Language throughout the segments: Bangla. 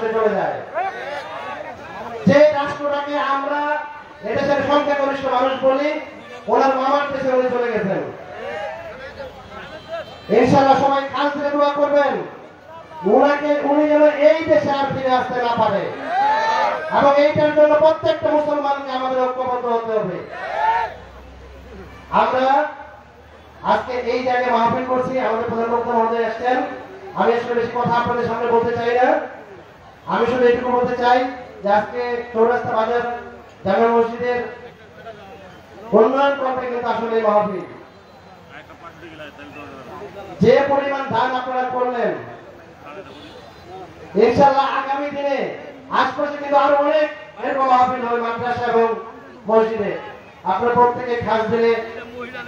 চলে যায়। যে রাষ্ট্রটাকে আমরা এদেশের সংখ্যাগরিষ্ঠ মানুষ বলি, ওনার মামার দেশে উনি চলে গেছেন। ইনশাআল্লাহ সবাই কাল থেকে দোয়া করবেন উনি যেন এই দেশে আর ফিরে আসতে না পারে, এবং এইটার জন্য প্রত্যেকটা মুসলমানকে আমাদের ঐক্যবদ্ধ হতে হবে। আমরা আজকে এই জায়গায় মাহফিল করছি, আমাদের প্রধান বক্তা মহোদয় আসছেন। আমি আসলে বেশি কথা আপনাদের সামনে বলতে চাই না, আমি শুধু এটুকু বলতে চাই যে আজকে চৌরাস্তা বাজার জামে মসজিদের উন্নয়ন করতে কিন্তু আসলে এই মাহফিল, যে পরিমাণ দান আপনারা করলেন, ইনশাআল্লাহ আগামী দিনে আশপাশে কিন্তু আরো অনেক এরকম মাহফিল হবে মাদ্রাসা এবং মসজিদে। আপনারা প্রত্যেকে খাস দিলে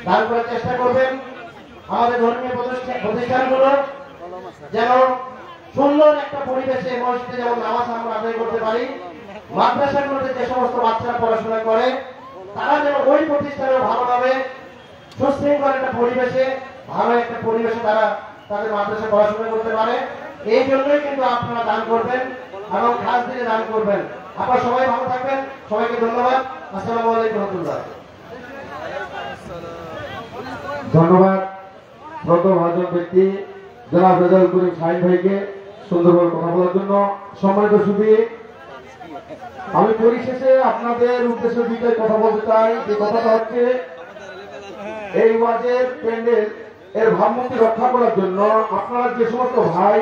দান করার চেষ্টা করবেন। আমাদের ধর্মীয় প্রতিষ্ঠানগুলো যেন সুন্দর একটা পরিবেশে মসজিদে যেমন নামাজ আমরা আদায় করতে পারি, মাদ্রাসাগুলোতে যে সমস্ত বাচ্চারা পড়াশোনা করে তারা যেন ওই প্রতিষ্ঠানে ভালোভাবে সুশৃঙ্খল একটা পরিবেশে, ভালো একটা পরিবেশে তারা তাদের মাদ্রাসা পড়াশোনা করতে পারে। এই জন্যই কিন্তু আপনারা দান করবেন এবং খাস দিলে দান করবেন। আপনারা সবাই ভালো থাকবেন, সবাইকে ধন্যবাদ। আসসালামু আলাইকুম ওয়া রাহমাতুল্লাহ। ধন্যবাদ শ্রদ্ধেয় ভাজন ব্যক্তি জনাব রেজাউল করিম শাহিন ভাইকে সুন্দরভাবে কথা বলার জন্য। সম্মানিত সুধী, আমি পরিশেষে আপনাদের উদ্দেশ্যে দুইটাই কথা বলতে চাই। যে কথাটা হচ্ছে, এই ওয়াজের প্যান্ডেল এর ভাবমূর্তি রক্ষা করার জন্য আপনারা যে সমস্ত ভাই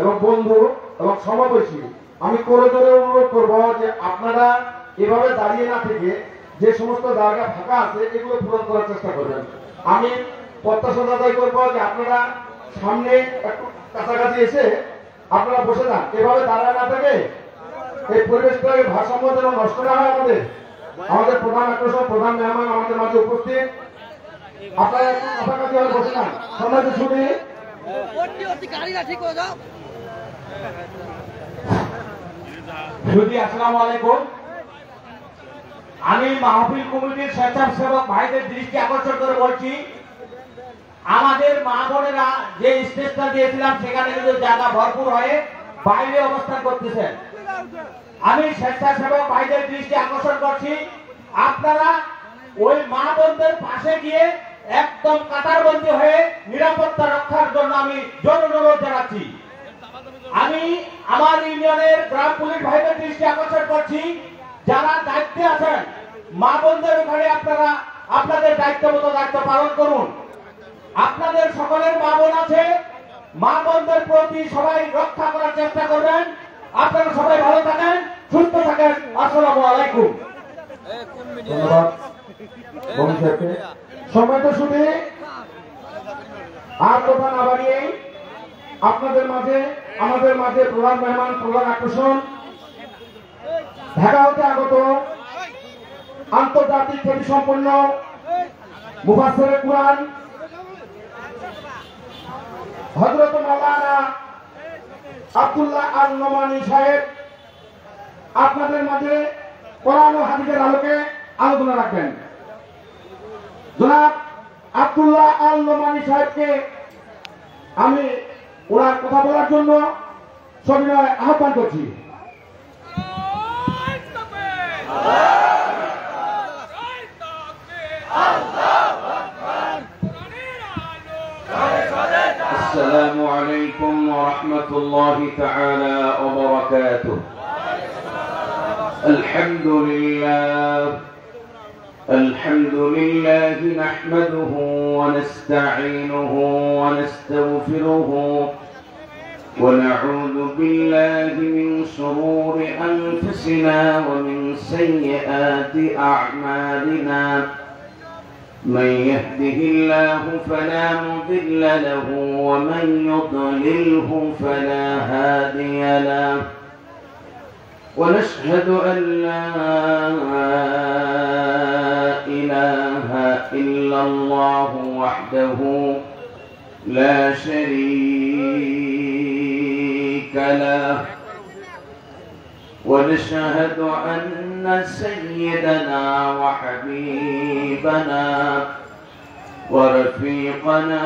এবং বন্ধু এবং সমাবেশী, আমি করজোরে অনুরোধ করব যে আপনারা এভাবে দাঁড়িয়ে না থেকে যে সমস্ত জায়গা ফাঁকা আছে এগুলো পূরণ করার চেষ্টা করবেন। আমি প্রত্যাশা আদায় করবো যে আপনারা সামনে একটু কাছাকাছি এসে আপনারা বসে যান, এভাবে দাঁড়ায় না থেকে এই পরিবেশটাকে ভারসাম্য যেন নষ্ট না হয়। আমাদের প্রধান আকর্ষণ, প্রধান মেহমান আমাদের মাঝে উপস্থিত, আপনারা একটু কাছাকাছি হয়ে বসে যান। সম্মানিত শুনি সুধী, আসসালামু আলাইকুম। আমি মাহফিল কমিটির স্বেচ্ছাসেবক ভাইদের দৃষ্টি আকর্ষণ করে বলছি, আমাদের মা বোনেরা যে স্টেজটা দিয়েছিলাম সেখানে কিন্তু জায়গা ভরপুর হয়ে বাইরে অবস্থান করতেছেন। আমি স্বেচ্ছাসেবক ভাইদের দৃষ্টি আকর্ষণ করছি, আপনারা ওই মা বোনদের পাশে গিয়ে একদম কাতারবন্দী হয়ে নিরাপত্তা রক্ষার জন্য আমি জোর অনুরোধ জানাচ্ছি। আমি আমার ইউনিয়নের গ্রাম পুলিশ ভাইদের দৃষ্টি আকর্ষণ করছি, যারা দায়িত্বে আছেন মা বোনদের ওখানে আপনারা আপনাদের দায়িত্ব মতো দায়িত্ব পালন করুন। আপনাদের সকলের মা বোন আছে, মা বোনদের প্রতি সবাই রক্ষা করার চেষ্টা করবেন। আপনারা সবাই ভালো থাকেন, সুস্থ থাকেন। আসসালামু আলাইকুম। ধন্যবাদ। সম্মানিত শুধু আর কথা না বাড়িয়ে আপনাদের মাঝে, আমাদের মাঝে প্রধান মেহমান, প্রধান আকর্ষণ, ঢাকা হতে আগত আন্তর্জাতিক খ্যাতিসম্পন্ন মুফাসসিরে কুরআন হযরত মাওলানা আব্দুল্লাহ আল নোমানী সাহেব আপনাদের মাঝে কোরআন ও হাদিসের আলোকে আলোচনা রাখবেন। জনাব আব্দুল্লাহ আল নোমানী সাহেবকে আমি ওনার কথা বলার জন্য সবিনয় আহ্বান করছি। السلام عليكم ورحمة الله تعالى وبركاته. الحمد لله نحمده ونستعينه ونستغفره ونعوذ بالله من شرور أنفسنا ومن سيئات أعمالنا. من يهده الله فلا مضل له ومن يضلله فلا هادي له. ونشهد أن لا إله إلا الله وحده لا شريك له. ونشهد أن سيدنا وحبيبنا ورفيقنا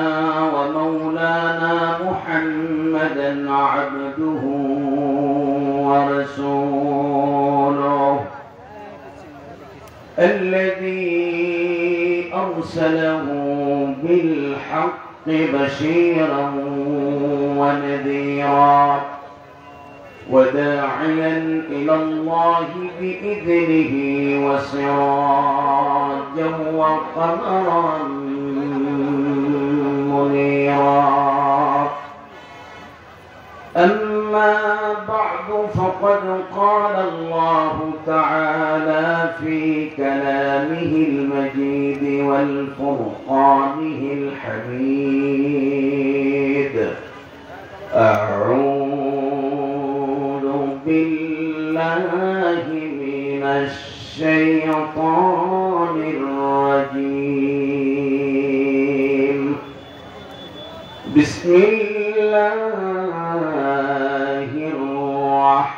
ومولانا محمدا عبده ورسوله الذي أرسله بالحق بشيرا ونذيرا وداعيا إلى الله بإذنه وسراجا وقمرا منيرا أما بعد فقد قال الله تعالى في كلامه المجيد والفرقانه الحميد أعوذ بالله من الشيطان الرجيم بسم الله الرحمن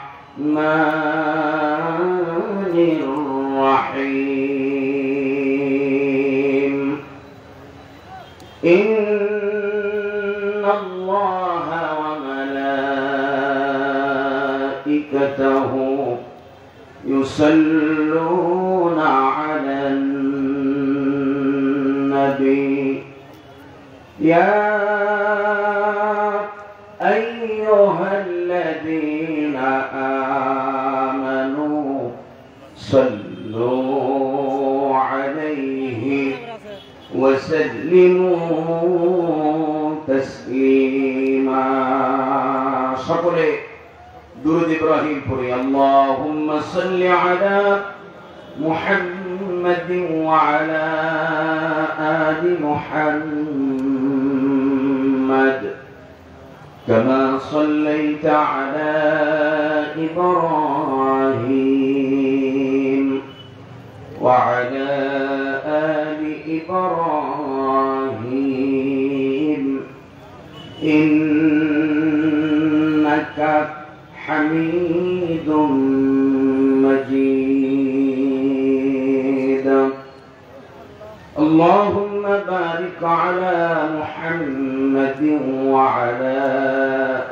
الرحيم إن الله وملائكته يصلون على النبي يا أيها الذين آمنوا صلوا عليه وسلموا تسليما সকলে درود إبراهيم পড়ি اللهم صل على محمد وعلى آل محمد كما صليت على إبراهيم وعلى آل إبراهيم إنك حميد مجيد اللهم بارك على محمد وعلى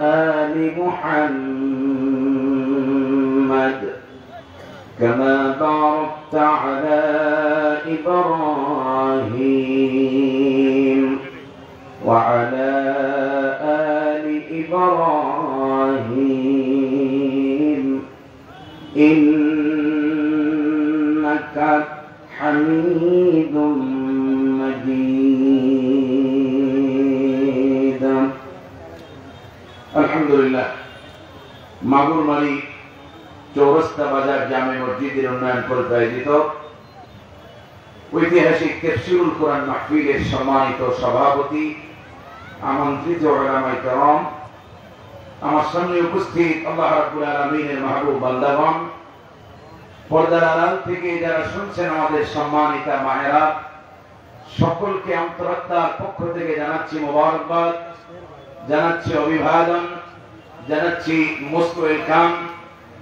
آل محمد كما باركت على إبراهيم وعلى آل إبراهيم إنك حميد مجيد الحمد لله মাগুর মালিক চৌরাস্তা বাজার জামে মসজিদের উন্নয়ন পরিষদ আয়োজিত ঐতিহাসিক তাফসীরুল কোরআন মাহফিলের সম্মানিত সভাপতি আমন্ত্রিত উলামায়ে কেরাম আমার সামনে উপস্থিত আল্লাহ রাব্বুল আলামিনের মাহবুব বান্দাগণ পর্দার আড়াল থেকে যারা শুনছেন আমাদের সম্মানিতা মায়েরা সকলকে অন্তরাত্মার পক্ষ থেকে জানাচ্ছি মোবারকবাদ জানাচ্ছি অভিবাদন জানাচ্ছি মোস্ট ওয়েলকাম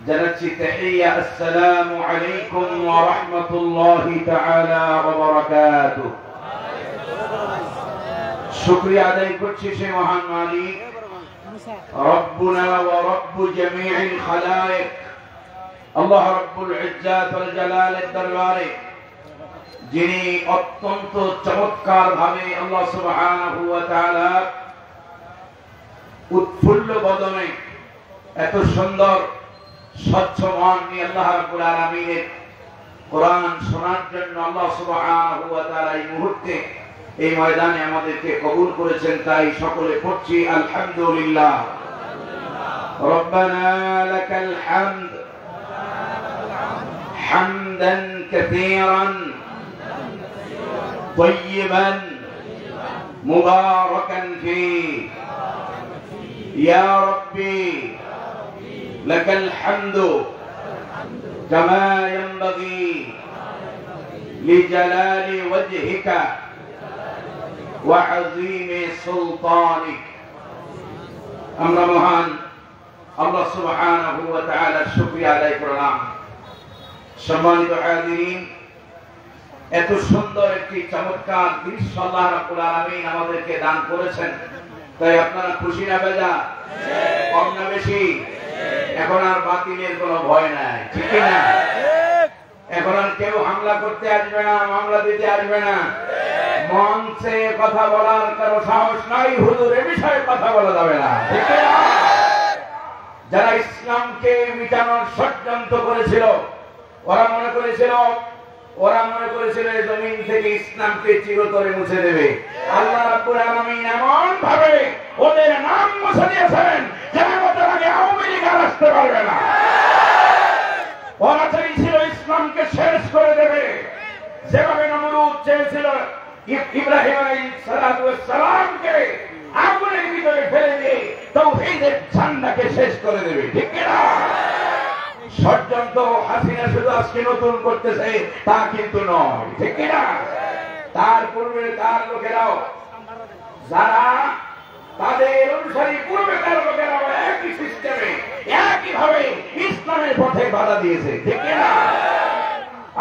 জানাচ্ছি তাহিয়া আসসালামু আলাইকুম ওয়া রাহমাতুল্লাহি তাআলা ওয়া বারাকাতুহু শুকরিয়া আদায় করছি সেই মহান মালিক রব্বুনা ওয়া রব্বু জামিউল খালায়েক আল্লাহ রব্বুল ইজ্জাত ওয়াল জালালের দরবারে যিনি অত্যন্ত চমৎকার ভাবে আল্লাহ সুবহানাহু ওয়া তাআলা উৎফুল্ল বদনে এত সুন্দর স্বচ্ছ মন নিয়ে আল্লাহ রাব্বুল আলামিনের কোরআন শোনার জন্য আল্লাহ সুবহানাহু ওয়া তাআলা এই মুহূর্তে এই ময়দানে আমাদেরকে কবুল করেছেন তাই সকলে পড়ছি আলহামদুলিল্লাহ রব্বানা লাকাল হামদ হামদান কাসীরান طيبا مباركا فيه يا ربي لك الحمد كما ينبغي لجلال وجهك وعظيم سلطانك আমরা মহান আল্লাহ সুবহানাহু ওয়া তাআলার শুকরিয়া আদায় করলাম। সম্মানিত হাজিরিন, এত সুন্দর একটি চমৎকার দৃশ্য আল্লাহ রাব্বুল আলামিন আমাদেরকে দান করেছেন, তাই আপনারা খুশি না বেজা? কম না বেশি? এখন আর বাতিলের কোনো ভয় নাই, ঠিক না? এখন আর কেউ হামলা করতে আসবে না, মামলা দিতে আসবে না, মঞ্চে কথা বলার কারো সাহস নাই, হুজুর এ বিষয়ে কথা বলা যাবে না, ঠিক না? যারা ইসলামকে মিটানোর ষড়যন্ত্র করেছিল, ওরা মনে করেছিল এই জমিন থেকে ইসলামকে চিরতরে মুছে দেবে। আল্লাহ রাব্বুল আলামিন এমন ভাবে ওদের নাম মুছে দিয়েছেন যে আমাদের আগে আওয়ামী লীগ আর আসতে পারবে না। ওরা চেয়েছিল ইসলামকে শেষ করে দেবে, যেভাবে নমরুদ চেয়েছিল ইব্রাহিম আলাইহিসসালামকে আগুনের ভিতরে ফেলে দিয়ে তাওহীদের ঝান্ডাকে শেষ করে দেবে, ঠিক কিনা? ষড়যন্ত্র হাসিনা শুধু আজকে নতুন করতেছে তা কিন্তু নয়, ঠিক কিনা? তার পূর্বে তার লোকেরাও, যারা তাদের অনুসারী পূর্বেকার লোকেরাও একই সিস্টেমে একইভাবে ইসলামের পথে বাধা দিয়েছে, ঠিক কিনা?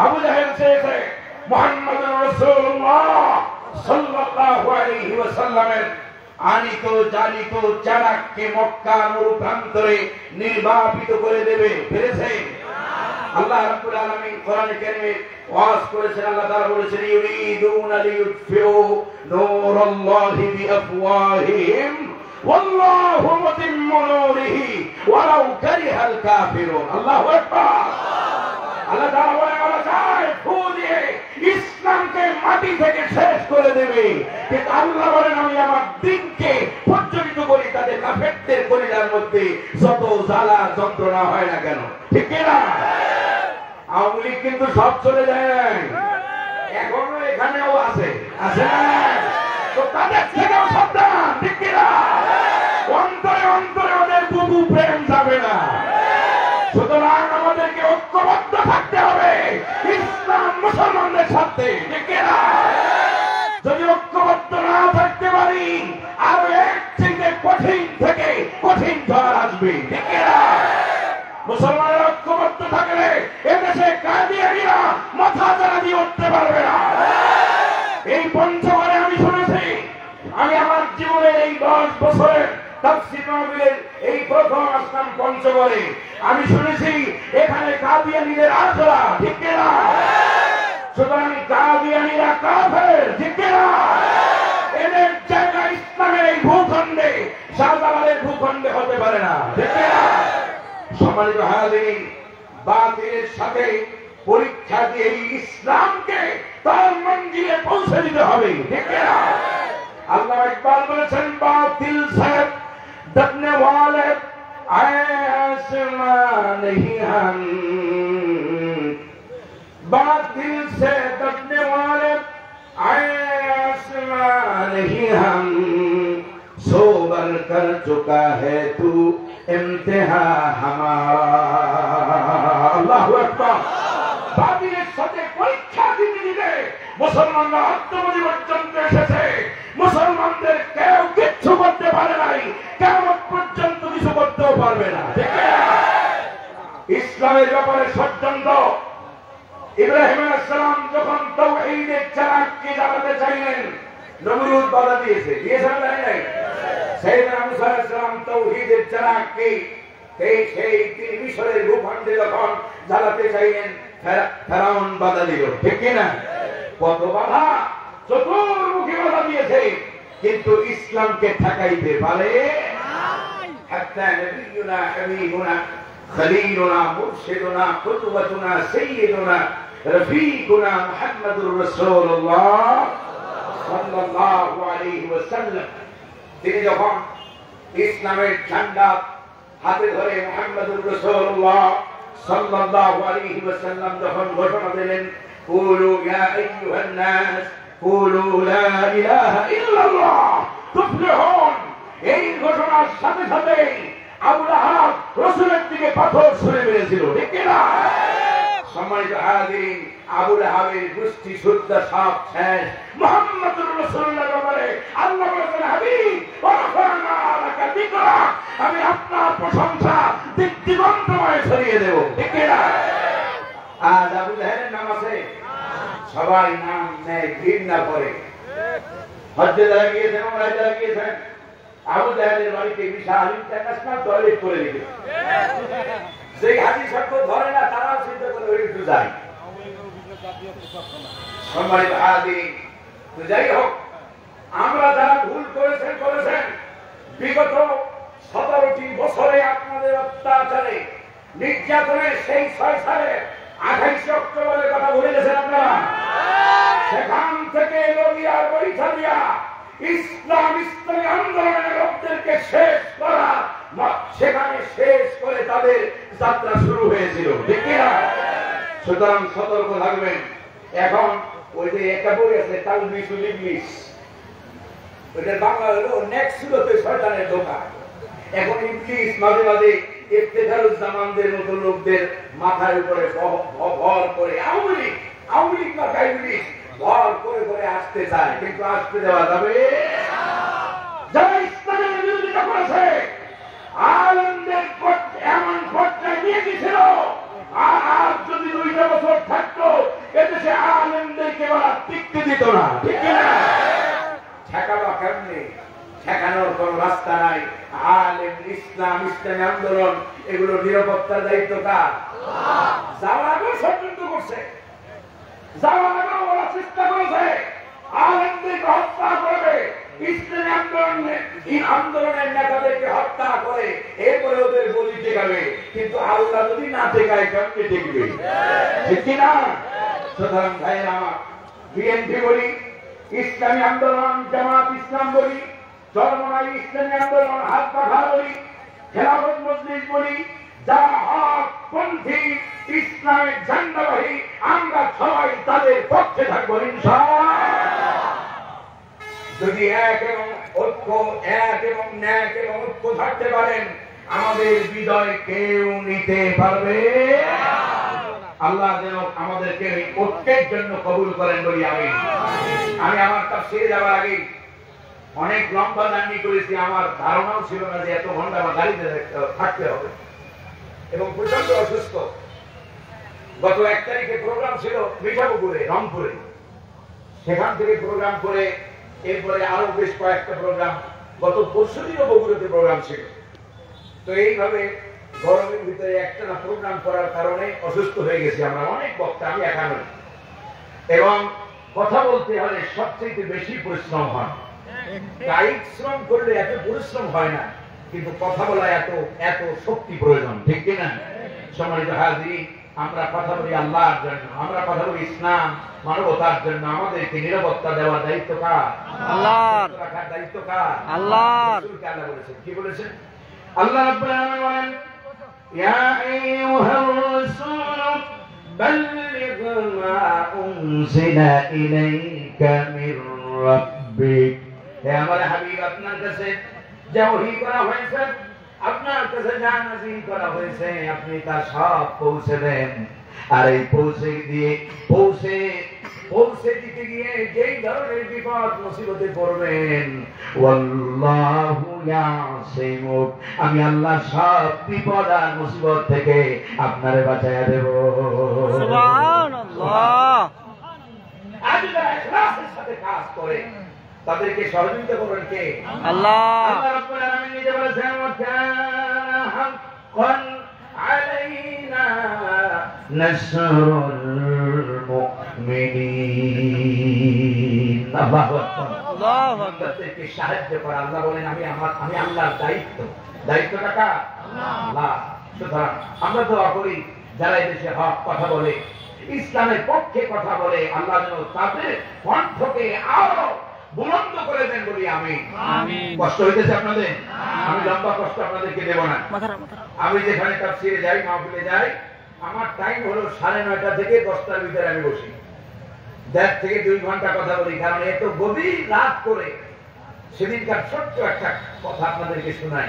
আবু জাহেল চেয়েছে মুহাম্মদুর রাসূলুল্লাহ সাল্লাল্লাহু আলাইহি ওয়াসাল্লামের আনিত জালিত চারাককে মক্কা মরুপ্রান্তরে নির্বাপিত করে দেবে, পেরেছে? আল্লাহ রাব্বুল আলামিন কোরআনে কারীমে ওয়াজ করেছেন, আল্লাহ তাআলা বলেছেন ইউরিদুনা লিইউতফিউ নূরাল্লাহি বিআফওয়াহিহিম ওয়াল্লাহু মুতিম্মু নূরিহি ওয়ালাউ কারিহাল কাফিরুন। আল্লাহু আকবার। আল্লাহ তাআলা বলেন ওরা চায় ফু দিয়ে ইসলামকে মাটি থেকে শেষ করে দেবে, কিন্তু আল্লাহ বলেন আমি আমার দ্বীনকে প্রজ্বলিত করি তাদের কাফেরদের কলিজার মধ্যে যত জ্বালা যন্ত্রণা হয় না কেন, ঠিক কিনা? আওয়ামী লীগ কিন্তু সব চলে যায় নাই, এখনো এখানেও আছে, আছে না? তো তাদের থেকেও সাবধান, ঠিক কিনা? অন্তরে অন্তরে ওদের বুবু প্রেম যাবে না। সুতরাং আমাদেরকে ঐক্যবদ্ধ থাকতে হবে ইসলাম মুসলমানদের সাথে, ঠিক কিনা? যদি ঐক্যবদ্ধ না থাকতে পারি আরো এর থেকে কঠিন থেকে কঠিন ঝড় আসবে, ঠিক কিনা? মুসলমানের ঐক্যবদ্ধ থাকলে এদেশে কাদিয়ানীরা মাথা চারা দিয়ে উঠতে পারবে না। এই পঞ্চগড়ে আমি শুনেছি, আমি আমার জীবনের এই 10 বছরের তাফসীর মাহফিলের এই প্রথম আসলাম পঞ্চগড়ে, আমি শুনেছি এখানে কাদিয়ানীদের আখড়া, ঠিক কিনা? সুতরাং কাদিয়ানীরা কাফের, ঠিক কিনা? এদের জায়গা ইসলামের এই ভূখণ্ডে, শাহজালালের ভূখণ্ডে হতে পারে না, ঠিক কিনা? সম্মানিত হাজিরিন, বাতিলের সাথে পরীক্ষা দিয়ে ইসলামকে তার মঞ্জিলে পৌঁছে দিতে হবে, ঠিক কিনা? আল্লাহ ইকবাল বলেছেন বাতিল সে डरने वाले आसमां नहीं हम, बातिल से डरने वाले आसमां नहीं हम, सोबर कर चुका है तू इम्तिहा हमारा। अल्लाहु अकबर। बातिलेर साथे परीक्षा दिते दिते मुसलमानরা আত্মপরিবর্তন এসেছে, মুসলমানদের কেউ কিচ্ছু করতে পারে নাই, কিয়ামত পর্যন্ত কিছু করতেও পারবে না, ঠিক না? ইসলামের ব্যাপারে ষড়যন্ত্র, ইব্রাহিম আলাইহিস সালাম যখন তাওহীদের চারাককে জ্বালাতে চাইলেন, নমরুদ বাধা দিয়েছে, দিয়েছেন না? নাই? সাইয়েদনা মুসা আলাইহিস সালাম তাওহীদের চারাককে সেই তিনি মিশরের ভূখণ্ডে যখন জ্বালাতে চাইলেন, ফেরাউন বাধা দিল, ঠিক না? কত বাধা, চতুর্মুখী বাধা দিয়েছে, কিন্তু ইসলামকে ঠেকাইতে পারে হাত্তা নবিয়ুনা হাবিবুনা খলিলুনা মুরশিদুনা কুতওয়াতুনা সাইয়্যিদুনা রফিকুনা মুহাম্মাদুর রাসূলুল্লাহ সাল্লাল্লাহু আলাইহি ওয়াসাল্লাম, তিনি যখন ইসলামের ঝান্ডা হাতে ধরে মুহাম্মাদুর রাসূলুল্লাহ সাল্লাল্লাহু আলাইহি ওয়াসাল্লাম যখন ঘোষণা দিলেন কুলু ইয়া আইয়ুহান নাস কুলু লা ইলাহা ইল্লাল্লাহ তুফলিহুন, এই ঘোষণার সাথে সাথে আবু লাহাব রাসূলের দিকে পাথর ছুঁড়ে মেরেছিল, ঠিক না? সম্মানিত হাজিরিন, আবু লাহাবের গোষ্ঠী শুদ্ধ সব শেষ। মুহাম্মদুর রাসূলুল্লাহর ব্যাপারে আল্লাহ বলেছেন হাবিব ওয়া রাফা'না লাকা যিকরাক, আমি আপনার প্রশংসা দিগন্তময় ছড়িয়ে দেব, ঠিক না? আজ আবু লাহাবের নাম আছে, সবাই নাম নেয়, ঘৃণা করে। হজ্জে যারা গিয়েছেন, ওমরায় যারা গিয়েছেন, আবু জাহেলের বাড়িতে বিশাল ইন্টারন্যাশনাল টয়লেট করে রেখেছে। সেই হাজি সাহেব ধরে না, তারাও চিন্তা করে ওই একটু যাই। সম্মানিত হাজির, তো যাই হোক, আমরা যারা ভুল করেছেন বিগত 17টি বছরে আপনাদের অত্যাচারে নির্যাতনে সেই 6 সালে 28 অক্টোবরের কথা ভুলে গেছেন আপনারা? সেখান থেকে নদিয়ার বৈঠালিয়া ইসলামী আন্দোলনের লোকদেরকে শেষ করা, সেখানে শেষ করে তাদের যাত্রা শুরু হয়েছিল, ঠিক কিনা? সুতরাং সতর্ক থাকবেন। এখন ওই যে একটা বই আছে তালবিসুল ইবলিস, ওইটার বাংলা হলো নেক্সট সুরতে শয়তানের ধোঁকা। এখন ইবলিস মাঝে মাঝে ইফতেখারুজ্জামানদের মতো লোকদের মাথার উপরে ভর করে আওয়ামী লীগ না কাইবলিস ভর করে করে আসতে চায়, কিন্তু আসতে দেওয়া যাবে। যারা ইসলামের বিরোধিতা করেছে, আলেমদের এমন পর্যায়ে নিয়ে গেছিল, আর যদি 2টা বছর থাকতো এদেশে আলেমদেরকে ওরা টিকতে দিত না, ঠিক কিনা? ঠেকাবা কেমনে? ঠেকানোর কোন রাস্তা নাই। আলেম, ইসলামী আন্দোলন, এগুলো নিরাপত্তার দায়িত্ব কার? যাওয়ার আগেও ষড়যন্ত্র করছে, যাওয়ার আগেও ওরা চেষ্টা করেছে আলেমদেরকে হত্যা করবে, ইসলামী আন্দোলনের নেতাদেরকে হত্যা করে এরপরে ওদের বলি টেকাবে। কিন্তু আল্লাহ যদি না টেকায় কেমনে টেকবে, ঠিক কিনা? সুতরাং ভাইয়েরা আমার, বিএনপি বলি, ইসলামী আন্দোলন, জামাত ইসলাম বলি, চরমনাই ইসলামী আন্দোলন, হাত পাখা বলি, খেলাফত মজলিস বলি, যারা হকপন্থী ইসলামের ঝান্ডাবাহী, আমরা সবাই তাদের পক্ষে থাকবো ইনশাআল্লাহ। যদি এক এবং ন্যাক এবং ঐক্য থাকতে পারেন, আমাদের বিজয় কেউ নিতে পারবে। আল্লাহ যেন আমাদেরকে ঐক্যের জন্য কবুল করেন বলি আমি আমার তাফসীরে যাওয়ার আগে অনেক লম্বা জার্নি করেছি। আমার ধারণাও ছিল না যে এত ঘন্টা আমার গাড়িতে থাকতে হবে, এবং প্রচন্ড অসুস্থ। গত 1 তারিখে প্রোগ্রাম ছিল মিঠাপুকুরে, রংপুরে। সেখান থেকে প্রোগ্রাম করে এরপরে আরো বেশ কয়েকটা প্রোগ্রাম, গত পরশুদিনও বগুড়াতে প্রোগ্রাম ছিল। তো এইভাবে গরমের ভিতরে একটানা প্রোগ্রাম করার কারণে অসুস্থ হয়ে গেছি আমরা, অনেক বক্তা, আমি একা নই। এবং কথা বলতে হলে সবচেয়ে বেশি পরিশ্রম হয়। কায়িক শ্রম করলে এত পরিশ্রম হয় না, কিন্তু কথা বলা এত শক্তি প্রয়োজন, ঠিক কিনা? সম্মানিত হাজির, আমরা কথা বলি আল্লাহর জন্য, আমরা কথা বলি ইসলাম মানবতার জন্য। আমাদেরকে নিরাপত্তা দেওয়ার দায়িত্ব কার? আল্লাহর। রাখার দায়িত্ব কার? আল্লাহর। আল্লাহ বলেছেন, কি বলেছেন? আল্লাহ রাব্বুল আলামিন বলেন, ইয়া আইয়ুহার রাসূল বাল্লিগ মা উনজিলা ইলাইকা মির রাব্বিক। হে আমার হাবিব, আপনার কাছে যা ওহী করা হয়েছে, আপনার কাছে যা নাযিল করা হয়েছে, আপনি তা সব পৌঁছে দেন। আর এই পৌঁছে দিতে গিয়ে যেই ধরনের বিপদ মুসিবতে পড়বেন, ওয়াল্লাহু ইয়াসিমুক, আমি আল্লাহ সব বিপদ আর মুসিবত থেকে আপনারে বাঁচায়া দেব। সুবহানাল্লাহ। আজ যারা ইখলাসের সাথে কাজ করে তাদেরকে সহযোগিতা করবেন কে? আল্লাহ। আল্লাহ রাব্বুল আলামিন নিজে বলেছেন, ওয়া কানা হাক্কান আলাইনা নাসরুল মুমিনিন। আল্লাহু আকবার, আল্লাহু আকবার। তাদেরকে সাহায্য করা, আল্লাহ বলেন আমি আল্লাহর দায়িত্বটা কার? আল্লাহ। সুতরাং আমরা দোয়া করি যারা এদেশে হক কথা বলে, ইসলামের পক্ষে কথা বলে, আল্লাহ যেন তাদের কণ্ঠকে আরো বুলন্দ করে দেন বলি আমি। কষ্ট হইতেছে আপনাদের? আমি লম্বা কষ্ট আপনাদেরকে দেব না। আমি যেখানে তাফসীরে যাই, মাহফিলে যাই, আমার টাইম হলো 9:30 থেকে 10টার ভিতরে আমি বসি। 1.5 থেকে 2 ঘন্টা কথা বলি, কারণ এত গভীর রাত করে সেদিনকার ছোট্ট একটা কথা আপনাদেরকে শোনাই।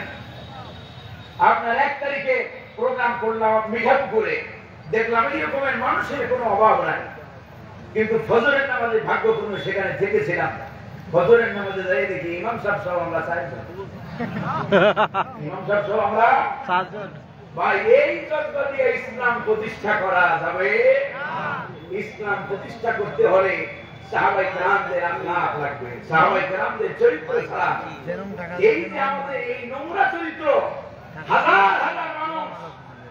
আপনার 1 তারিখে প্রোগ্রাম করলাম মিঠাপুকুরে, দেখলাম এই রকমের মানুষের কোনো অভাব নাই, কিন্তু ফজরের নামাজে ভাগ্যপূর্ণ সেখানে থেকেছিলাম। ফজরের নামাজে যাই দেখি ইমাম সাহেব সহ আমরা 4 জন, ইমাম সাহেব সহ আমরা 4 জন। ভাই, এই জজ্বা দিয়ে ইসলাম প্রতিষ্ঠা করা যাবে? ইসলাম প্রতিষ্ঠা করতে হলে সাহাবায়ে কেরামদের আখলাক লাগবে, সাহাবায়ে কেরামদের চরিত্র ছাড়া এই যে আমাদের এই নোংরা চরিত্র, হাজার হাজার মানুষ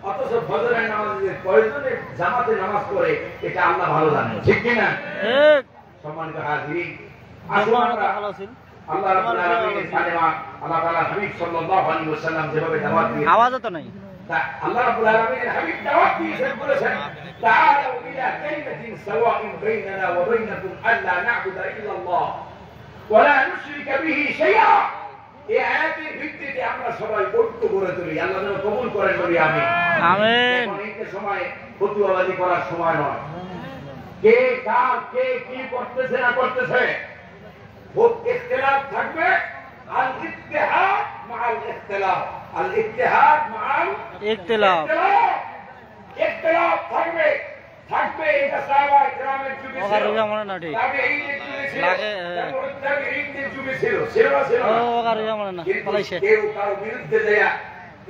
অথচ ফজরের নামাজের প্রয়োজনে জামাতে নামাজ পড়ে, এটা আল্লাহ ভালো জানেন, ঠিক কিনা? সম্মানিত হাজিরিন, আসুন আমরা আল্লাহ রাব্বুল আলামিনের কালেমা, আল্লাহ তাআলা হাবিব সাল্লাল্লাহু আলাইহি ওয়াসাল্লাম যেভাবে দাওয়াত দিয়েছেন, আওয়াজ তো নাই, আল্লাহ রাব্বুল আলামিনের হাবিব দাওয়াত দিয়েছেন, বলেছেন তাআলু ইলা কালিমাতিন সাওয়াইন বাইনানা ওয়া বাইনাকুম আল্লা না'বুদা ইল্লাল্লাহ ওয়া লা নুশরিকা বিহি শাইআ। এই আয়াতের ভিত্তিতে আমরা সবাই ঐক্য গড়ে তুলি, আল্লাহ যেন কবুল করেন বলি আমিন। আমিন। অনেকের সময় ফতোয়াবাজি করার সময় নয়, কে কার কে কি করতেছে না করতেছে, খুব ইখতিলাফ থাকবে, আল ইত্তিহাদ মাআল ইখতিলাফ, আল ইত্তিহাদ মাআল ইখতিলাফ, ইখতিলাফ থাকবে থাকবে। এটা সাহাবায়ে কেরামের যুগে ছিল, ওগার রিজা মনে না ঠিক তাবেঈনের যুগে ছিল, লাগে তাবেঈনদের যুগে ছিল, ছিল না ছিল ও না? ওগার রিজা মনে না কিন্তু পালাইছে কেউ কারো বিরুদ্ধে দেয়া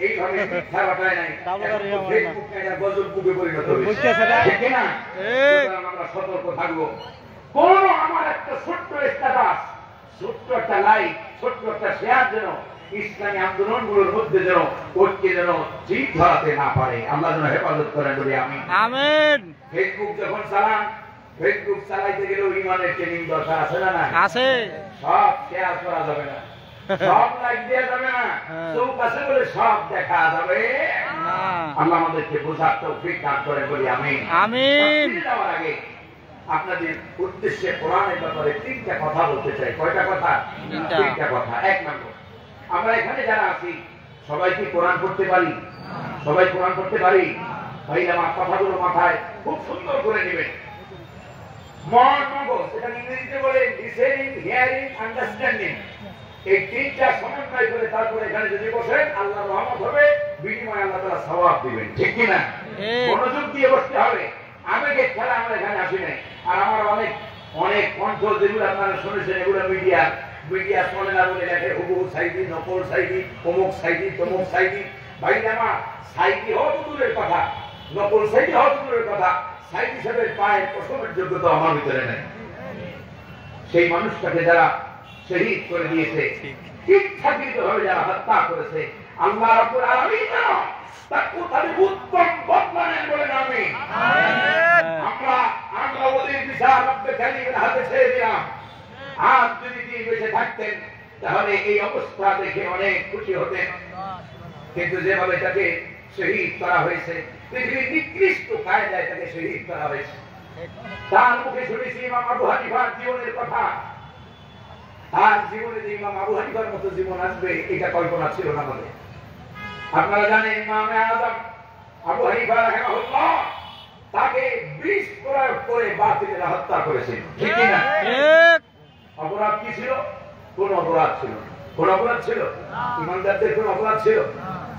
এইভাবে মিথ্যা বাটায় নাই, তাবলার ইয়া মনে না। ফেসবুক এটা গজব বুকে পরিণত হয়েছে, বুঝতেছে না? ঠিক না? ঠিক। সুতরাং আমরা সতর্ক থাকবো। কোন আমার একটা ছোট্ট স্ট্যাটাস, ছোট্ট একটা লাইক, ছোট্ট একটা শেয়ার যেন ইসলামী আন্দোলনগুলোর মধ্যে যেন ঐক্যে যেন জিদ ধরাতে না পারে, আল্লাহ যেন হেফাজত করেন বলি আমি। আমিন। ফেসবুক যখন চালান, ফেসবুক চালাইতে গেলেও ইমানের ট্রেনিং দরকার আছে না? না আছে, সব শেয়ার করা যাবে না, সব লাইক দেওয়া যাবে না, চোখ আছে বলে সব দেখা যাবে না। আল্লাহ আমাদেরকে বোঝার তৌফিক দান করে বলি আমিন। আমিন। তাফসীরে যাওয়ার আগে আপনাদের উদ্দেশ্যে কোরআনের ব্যাপারে তিনটা কথা বলতে চাই। কয়টা কথা? তিনটা। তিনটা কথা। এক নম্বর, আমরা এখানে যারা আছি সবাই কি কোরআন পড়তে পারি? সবাই কোরআন পড়তে পারি? ভাই আমার কথাগুলো মাথায় খুব সুন্দর করে নেবেন। মন মগজ, এটা ইংরেজিতে বলে লিসেনিং, হিয়ারিং, আন্ডারস্ট্যান্ডিং, এই তিনটা সমন্বয় করে তারপরে এখানে যদি বসেন আল্লাহর রহমত হবে, বিনিময়ে আল্লাহ তাআলা সওয়াব দিবেন, ঠিক কি না? মনোযোগ দিয়ে বসতে হবে। আবেগে খেলা আমরা এখানে আসি নাই। আর আমার অনেক অনেক কণ্ঠ যেগুলো আপনারা শুনেছেন, এগুলো মিডিয়া চলে না বলে লেখে হুবহু সাইদি, নকল সাইদি, অমুক সাইদি, তমুক সাইদি। ভাই আমার সাইদি হওয়া তো দূরের কথা, নকল সাইদি হওয়া তো দূরের কথা, সাইদি সাহেবের পায়ের পশমের যোগ্যতা আমার ভিতরে নেই। সেই মানুষটাকে যারা শহীদ করে দিয়েছে, ইচ্ছাকৃতভাবে যারা হত্যা করেছে, আল্লাহ রাব্বুল আলামিন যেন তার কোথায় উত্তম বদলা নেন বলেন আমিন। আমরা ওদের বিচার রব্বে কারীমের হাতে ছেড়ে দিলাম। আর যদি তিনি বেঁচে থাকতেন তাহলে এই অবস্থা দেখে অনেক খুশি হতেন, কিন্তু যেভাবে তাকে শহীদ করা হয়েছে, পৃথিবীর নিকৃষ্ট কায়দায় তাকে শহীদ করা হয়েছে। তার মুখে শুনেছি ইমাম আবু হানিফার জীবনের কথা। তার জীবনে যে ইমাম আবু হানিফার মতো জীবন আসবে এটা কল্পনা ছিল না আমাদের। আপনারা জানেন ইমামে আযম আবু হানিফা রাহিমাহুল্লাহ তাকে বিষ প্রয়োগ করে বাতিলেরা হত্যা করেছে, ঠিক কি না? অপরাধ কি ছিল? কোন অপরাধ ছিল না। কোন অপরাধ ছিল? ইমানদারদের কোন অপরাধ ছিল?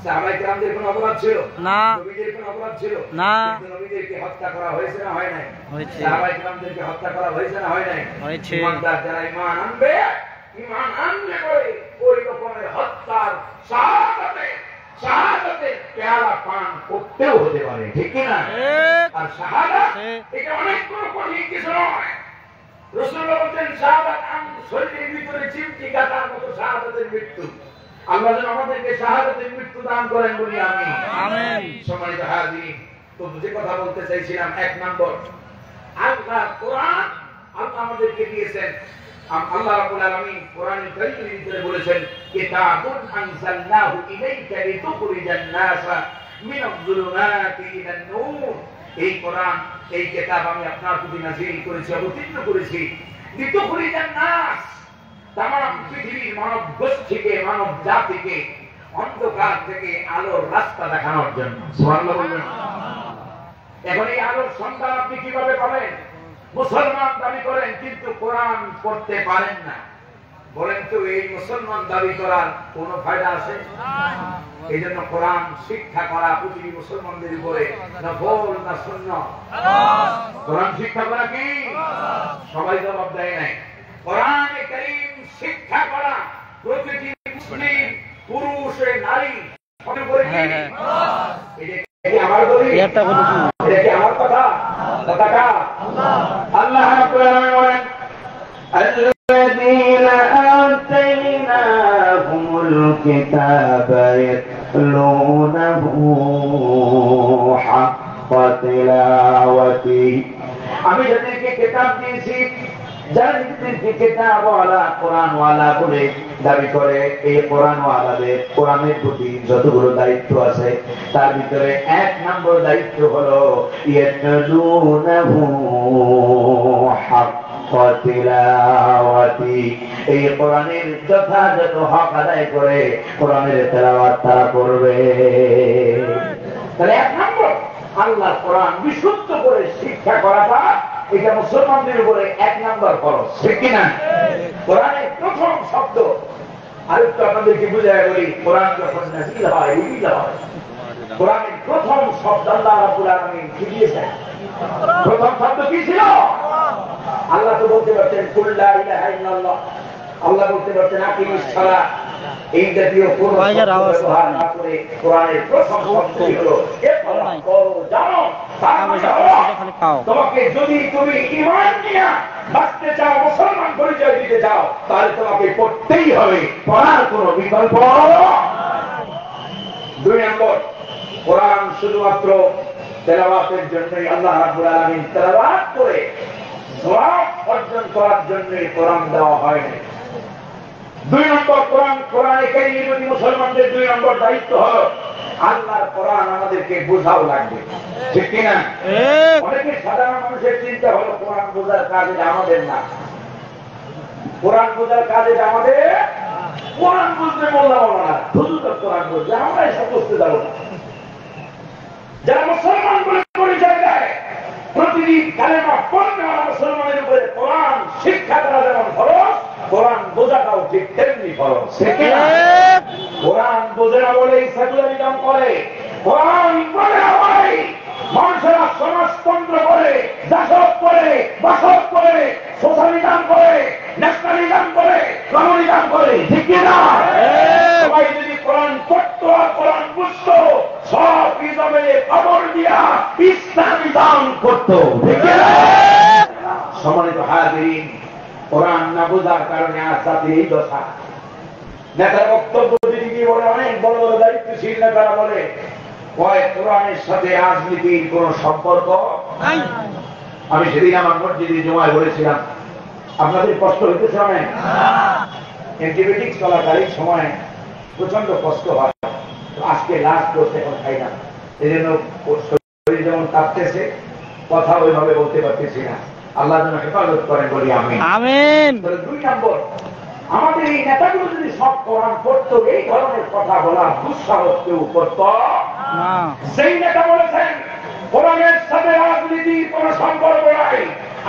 সাহাবায়ে কেরামদের কোন অপরাধ ছিল না? নবীদের কোন অপরাধ ছিল না? নবীদেরকে হত্যা করা হয়েছে না হয় নাই? সাহাবায়ে কেরামদেরকে হত্যা করা হয়েছে না হয় নাই? ইমানদার যারা ঈমান আনবে করে ওই রকমের হত্যার শাহাদাতের পেয়ালা পান করতেও হতে পারে, ঠিক কি না? আর শাহাদাত এটা অনেক বড় কঠিন কিছু নয়। রাসূলুল্লাহ বলেন শাহাদাত শরীরের ভিতরে চিমটি কাটার মতো শাহাদাতের মৃত্যু। আল্লাহ যেন আমাদেরকে শাহাদাতের মৃত্যু দান করেন বলি আমিন। আমিন। সম্মানিত হাজিরিন, তো যে কথা বলতে চাইছিলাম, এক নম্বর, আল্লাহ কোরআন আল্লাহ আমাদেরকে দিয়েছেন। আল্লাহ রাব্বুল আলামিন কোরআনুল কারীমের ভিতরে বলেছেন, কিতাবুন আনজালনাহু ইলাইকা লিতুখরিজান নাসা মিনাজ যুলুমাতি ইলান নূর। এই কোরআন, এই কিতাব আমি আপনার প্রতি নাযিল করেছি, অবতীর্ণ করেছি, লিতুখরিজান নাস, তামাম পৃথিবীর মানব গোষ্ঠীকে, মানব জাতিকে অন্ধকার থেকে আলোর রাস্তা দেখানোর জন্য। সুবহানাল্লাহ বলবেন। এখন এই আলোর সন্ধান আপনি কিভাবে পাবেন? মুসলমান দাবি করেন কিন্তু কোরআন পড়তে পারেন না, বলেন তো এই মুসলমান দাবি করার কোন ফায়দা আছে? এই জন্য কোরআন শিক্ষা করা পৃথিবী মুসলমানদের উপরে নফল না সুন্নাত? কোরআন শিক্ষা করা কি? সবাই জবাব দেয় নাই। কোরআনে কারীম শিক্ষা করা প্রতিটি মুসলিম পুরুষ নারী সবার উপরে কি? এটা কি আমার দলিল? এটা কি আমার কথা? কথাটা আল্লাহ রাব্বুল আলামিন বলেন الذين آتيناهم الكتاب يتلونه حق تلاوته আমি যাদেরকে কিতাব দিয়েছি যাদেরকে কিতাবওয়ালা কোরআনওয়ালা বলে দাবি করে এই কোরআনওয়ালাদের কোরআনের প্রতি যতগুলো দায়িত্ব আছে তার ভিতরে এক নম্বর দায়িত্ব হলো ইয়াতলুনাহু হাক্কা তিলাওয়াতি এই কোরআনের যথাযথ হক আদায় করে কোরআনের তেলাওয়াত তারা করবে। তাহলে এক নম্বর আল্লাহর কোরআন বিশুদ্ধ করে শিক্ষা করাটা এটা মুসলমানদের উপরে এক নাম্বার ফরজ, ঠিক কিনা? কোরআনের প্রথম শব্দ আরেকটু আপনাদেরকে বুঝাই বলি, কোরআন যখন নাযিল হয় উদিত হয় কোরআনের প্রথম শব্দ আল্লাহ রাব্বুল আলামিন শিখিয়েছেন। প্রথম শব্দ কি ছিল? আল্লাহ তো বলতে পারতেন কুল লা ইলাহা ইল্লাল্লাহ, আল্লাহ বলতে পারতেন আকিমিস সালাহ, এই জাতীয় কোন ব্যবহার না করে কোরআনের প্রথম শব্দ হলো জানো তোমাকে যদি তুমি ঈমান নিয়ে বাঁচতে চাও, মুসলমান পরিচয় দিতে চাও, তাহলে তোমাকে পড়তেই হবে, পড়ার কোনো বিকল্প। দুই নম্বর, কোরআন শুধুমাত্র তেলাওয়াতের জন্যই আল্লাহ রাব্বুল আলামিন তেলাওয়াত করে সওয়াব অর্জন করার জন্যই কোরআন দেওয়া হয়নি। দুই নম্বর, কোরআনে কারীমের প্রতি মুসলমানদের দুই নম্বর দায়িত্ব হলো আল্লাহর কোরআন আমাদেরকে বোঝাও লাগবে, ঠিক কিনা? অনেকে সাধারণ মানুষের চিন্তা হলো কোরআন বোঝার কাজ এটা আমাদের না, কোরআন বোঝার কাজ এটা আমাদের, কোরআন বুঝতে বললাম না, শুধু তো কোরআন বুঝবে, আমরা এসব বুঝতে যাবো না। যারা মুসলমান বলে পরিচয় দেয় প্রতিদিন কালেমা পড়তে হওয়া মুসলমানের উপরে কোরআন শিক্ষা করা যেমন ফরজ, কোরআন বোঝাটাও ঠিক তেমনি ফরজ। কোরআন বোঝে না বলেই সেকুলারিজম করে, কোরআন বোঝে না বলেই মানুষেরা সমাজতন্ত্র করে, দাসত্ব করে, বাসত্ব করে, সোশ্যালিজম করে, ন্যাশনালিজম করে, কমিউনিজম করে, ঠিক কিনা? সবাই যদি কোরআন পড়তো আর কোরআন বুঝতো, সব ইসলামে খবর দিয়া ইসলামিজম করতো, ঠিক কিনা? সম্মানিত হাজিরিন, কোরআন না বোঝার কারণে আজ জাতির এই দশা। নেতার বক্তব্য দিদি বলে, অনেক বড় বড় দায়িত্বশীল নেতারা বলে কোরআনের সাথে রাজনীতির কোন সম্পর্ক। আমি সেদিন আমার মসজিদে জুমায় বলেছিলাম, আপনাদের কষ্ট হইতেছে অনেক, অ্যান্টিবায়োটিক চলাকালীন সময় প্রচন্ড কষ্ট হয়, আজকে লাস্ট ডোজ এখন খাই না, এই জন্য শরীর যেমন কাঁপতেছে, কথা ওইভাবে বলতে পারতেছি না। আল্লাহ যেন হেফাজত করেন বলি আমিন। আমিন। দুই নম্বর, আমাদের এই নেতাগুলো যদি সব কোরআন পড়তো, এই ধরনের কথা বলার দুঃসাহস কেউ করত না। সেই নেতা বলেছেন কোরআনের সাথে রাজনীতির কোন সম্পর্ক নাই।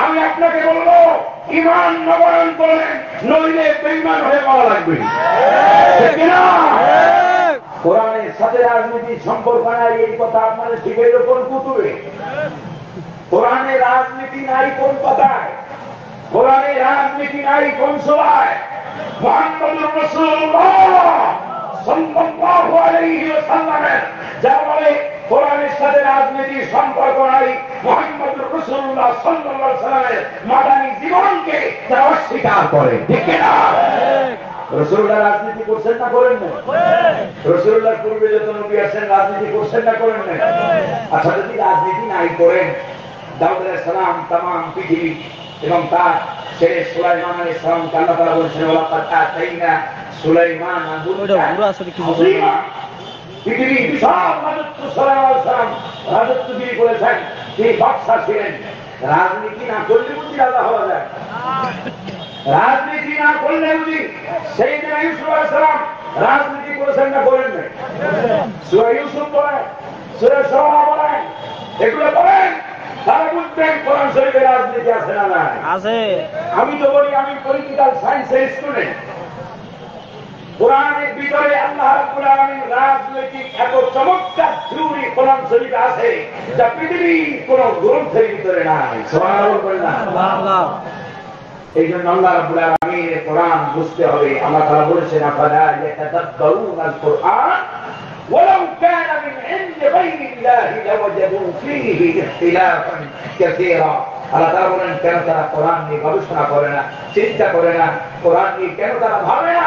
আমি আপনাকে বলবো, ঈমান নবায়ন করেন, নইলে বেঈমান হয়ে পাওয়া লাগবে, ঠিক কিনা? কোরআনের সাথে রাজনীতির সম্পর্ক নাই, এই কথা আপনাদের শিখের কোন কুতুবে? কোরআনে রাজনীতি নাই কোন কথায়, কোরআনে রাজনীতি নাই কোন সভায়। মুহাম্মদুর রাসূলুল্লাহ সাল্লাল্লাহু আলাইহি ওয়াসাল্লামের যারা বলে কোরআনের সাথে রাজনীতির সম্পর্ক নাই, মুহাম্মদুর রাসূলুল্লাহ সাল্লাল্লাহু আলাইহি ওয়াসাল্লামের মাদানী জীবনকে তারা অস্বীকার করে, ঠিক না? রাসূলুল্লাহ রাজনীতি করছেন না করেন না? রাসূলুল্লাহর পূর্বে যত নবী আছেন রাজনীতি করছেন না করেন না? আচ্ছা, যদি রাজনীতি নাই করেন, দাউদ আলাইহিস সালাম তামাম পৃথিবী এবং তার ছেলে সুলাইমান আলাইহিস সালামকে আল্লাহ তাআলা বলেছেন ওয়ালাকাদ আতাইনা সুলাইমান আযীমা, পৃথিবী বিশাল রাজত্ব সুলাইমান আলাইহিস সালাম রাজত্বগিরি করেছেন, তিনি বাদশা ছিলেন। রাজনীতি না করলে বুঝি আল্লাহ হওয়া যায়? রাজনীতি না করলে বুঝি সাইয়েদনা ইউসুফ আলাইহিস সালাম রাজনীতি করেছেন না করেন না? সূরা ইউসুফ বলেন, সূরা শুআরা বলেন, এগুলো বলেন, তারা বুঝবেন কোরআন শরীফে রাজনীতি আছে না নাই? আছে। আমি তো বলি, আমি পলিটিক্যাল সায়েন্সের স্টুডেন্ট। কোরআনের ভিতরে আল্লাহ রাব্বুল আলামিন রাজনৈতিক এত চমৎকার থিওরি কোরআন শরীফে আছে যা পৃথিবীর কোন গ্রন্থের ভিতরে নাই। সুবহানাল্লাহ। এই জন্য আল্লাহ রাব্বুল আলামিনের কোরআন বুঝতে হবে। আল্লাহ তাআলা বলেছেন আফালা ইয়াতাদাব্বারুনাল কুরআন ওয়ালাউ কানা মিন ইনদি গায়রিল্লাহি লাওয়াজাদু ফীহি ইখতিলাফান কাসীরা। আল্লাহ তাআলা বলেন কেন তারা কোরআন নিয়ে গবেষণা করে না, চিন্তা করে না, কোরআন নিয়ে কেন তারা ভাবে না?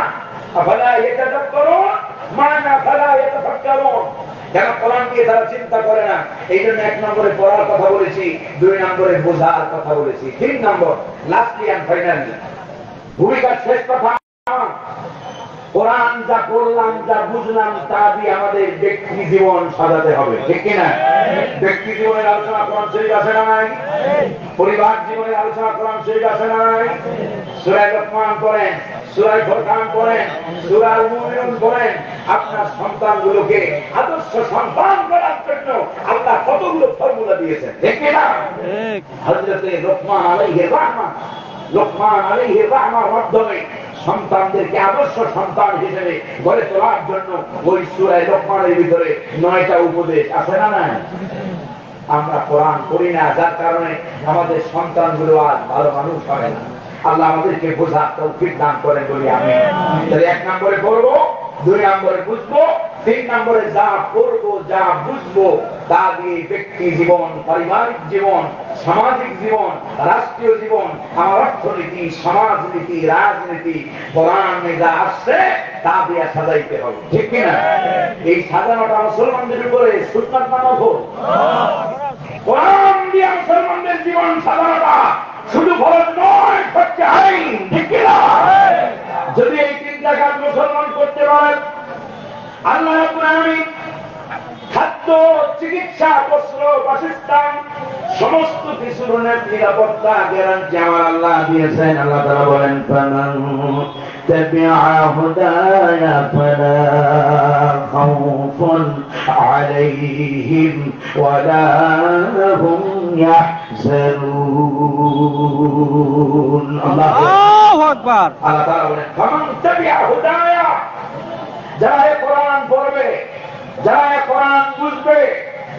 আফালা ইয়াতাদাক্কারুন মা'না ফালা ইয়াতাফাক্কারুন, কেন কোরআন নিয়ে তারা চিন্তা করে না? এই জন্য 1 নম্বরে পড়ার কথা বলেছি, 2 নম্বরে বোঝার কথা বলেছি, 3 নম্বর লাস্টলি এন্ড ফাইনালি ভূমিকার শেষ কথা, কোরআন যা পড়লাম যা বুঝলাম তা দিয়ে আমাদের ব্যক্তি জীবন সাজাতে হবে, ঠিক কিনা? ব্যক্তি জীবনের আলোচনা কোরআন শরীফ আছে না নাই? পরিবার জীবনের আলোচনা কোরআন শরীফ আছে না নাই? সূরা লোকমান পড়েন, সূরা ফুরকান পড়েন, সূরা মুমিনুন পড়েন। আপনার সন্তানগুলোকে আদর্শ সন্তান করার জন্য আল্লাহ কতগুলো ফর্মুলা দিয়েছেন, ঠিক কিনা? হযরতে লোকমান আলাইহির রাহমাত, লোকমান আলাইহির রাহমার মাধ্যমে সন্তানদেরকে আদর্শ সন্তান হিসেবে গড়ে তোলার জন্য ওই সূরা লোকমানের ভিতরে 9টা উপদেশ আছে না নাই? আমরা কোরআন পড়ি না, যার কারণে আমাদের সন্তানগুলো আজ ভালো মানুষ হয় না। আল্লাহ আমাদেরকে বোঝার তৌফিক দান করেন বলি আমি। তাহলে 1 নম্বরে পড়বো, 2 নম্বরে বুঝবো, 3 নম্বরে যা পড়বো যা বুঝবো তা দিয়ে ব্যক্তি জীবন, পারিবারিক জীবন, সামাজিক জীবন, রাষ্ট্রীয় জীবন, আমার অর্থনীতি, সমাজনীতি, রাজনীতি কোরআনে যা আসছে তা দিয়ে সাজাইতে হবে, ঠিক কিনা? এই সাজানোটা মুসলমানদের উপরে সুন্নাত না নফল? কোরআন দিয়ে মুসলমানদের জীবন সাজানোটা শুধু ফরজ নয়, হচ্ছে আইন, ঠিক কিনা? যদি এই 3টা কাজ মুসলমান করতে পারেন, আল্লাহ রাব্বুল আলামিন খাদ্য, চিকিৎসা, বস্ত্র, বাসস্থান সমস্ত কিছুর নিরাপত্তা গ্যারান্টি আমার আল্লাহ দিয়েছেন। আল্লাহ তাআলা বলেন ফামান তাবিআ হুদায়া ফালা খাউফুন আলাইহিম ওয়ালা হুম ইয়াহজানুন। আল্লাহু আকবার। আল্লাহ তাআলা বলেন ফামান তাবিআ হুদায়া, যারা কোরআন পড়বে, যারা কোরআন বুঝবে,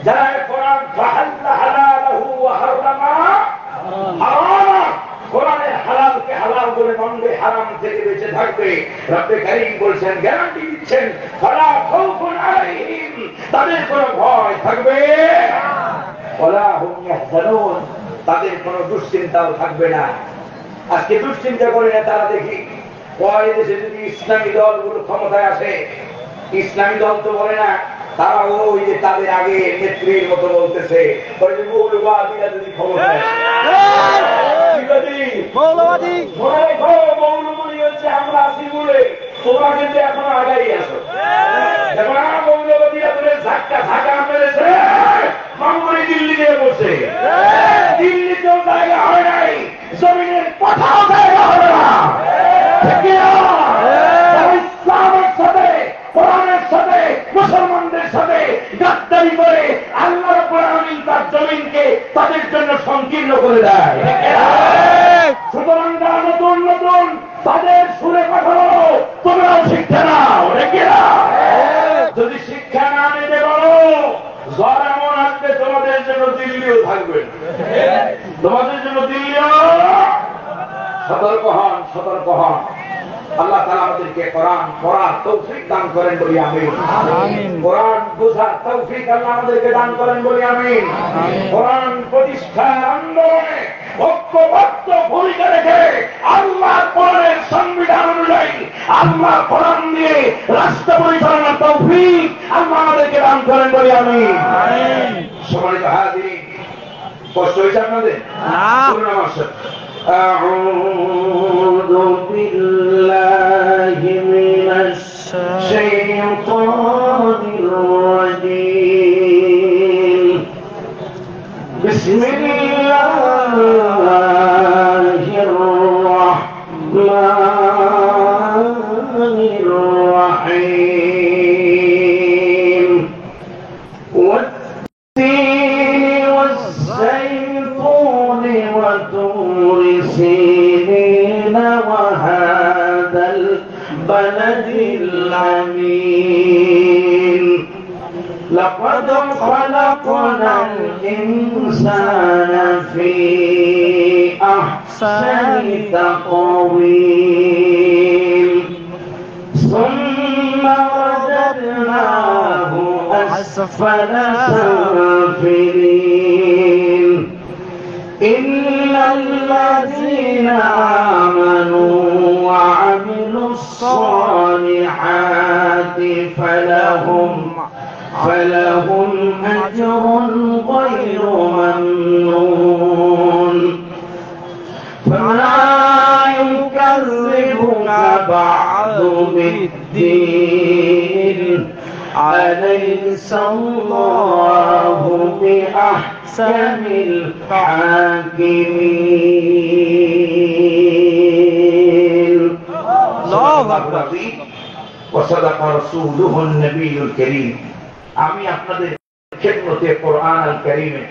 যারা কোরআন ফাহাল্লা হালালাহু ওয়া হারামা হারামা, কোরআনের হালালকে হালাল বলে মানবে, হারাম থেকে বেঁচে থাকবে। রব্বে কারীম বলেন, গ্যারান্টি দিচ্ছেন ফালা খাউফুন আলাইহিম, তাদের কোনো ভয় থাকবে না, ওয়ালা হুম ইয়াহজানুন, তাদের কোনো দুশ্চিন্তাও থাকবে না। আজকে দুশ্চিন্তা করে না তারা, দেখি ওই দেশে যদি ইসলামী দলগুলো ক্ষমতায় আসে, ইসলামী দল তো বলে না, তারা ওই যে তাদের আগে নেত্রীর মতো বলতেছে, মৌলবাদীরা যদি ক্ষমতায় আসে, মৌলবাদী মৌলবাদী হচ্ছে আমরা আছি বলে তোমরা কিন্তু এখন আগাই আসো। এখন মৌলবাদীরা তোদের ঝাক্কা ঝাঁকা মেরেছে, মামুনি দিল্লি নিয়ে বসে, দিল্লিতেও জায়গা হয় নাই, জমিনের কোথাও জায়গা হবে না, ইসলামের সাথে, কোরআনের সাথে, মুসলমানদের সাথে গাদ্দারি করে আল্লাহ রাব্বুল আলামিন তার জমিনকে তাদের জন্য সংকীর্ণ করে দেয়। সুতরাং যারা নতুন নতুন তাদের সুরে কথা বলো, তোমরাও শিক্ষা নাও, যদি শিক্ষা না নিতে পারো জ্বর এমন আসবে তোমাদের জন্য দিল্লিও থাকবে, তোমাদের জন্য দিল্লিও। সতর্ক হন, সতর্ক হন। আল্লাহ তাআলা আমাদেরকে কোরআন পড়ার তৌফিক দান করেন বলি আমিন। কোরআন বোঝার তৌফিক আল্লাহ আমাদেরকে দান করেন বলি আমিন। কোরআন প্রতিষ্ঠার আন্দোলনে ঐক্যবদ্ধ ভূমিকা রেখে আল্লাহ কোরআনের সংবিধান অনুযায়ী আল্লাহ কোরআন দিয়ে রাষ্ট্র পরিচালনার তৌফিক আল্লাহ আমাদেরকে দান করেন বলি আমিন। সম্মানিত হাজিরিন, কষ্ট হয়েছে আপনাদের? أعوذ بالله من الشيطان الرجيم. بسم الله الرحمن الرحيم. والتين والزيتون وطور سينين وهذا البلد الأمين. لقد خلقنا الإنسان في أحسن تقويم ثم رددناه أسفل سافلين. الذين آمنوا وعملوا الصالحات فلهم أجر غير ممنون فلا يكذبك بعد بالدين أليس الله بأحكم الحاكمين الله أكبر وصدق رسوله النبي الكريم আমি আপনাদের খেদমতে কোরআন আল কারীমে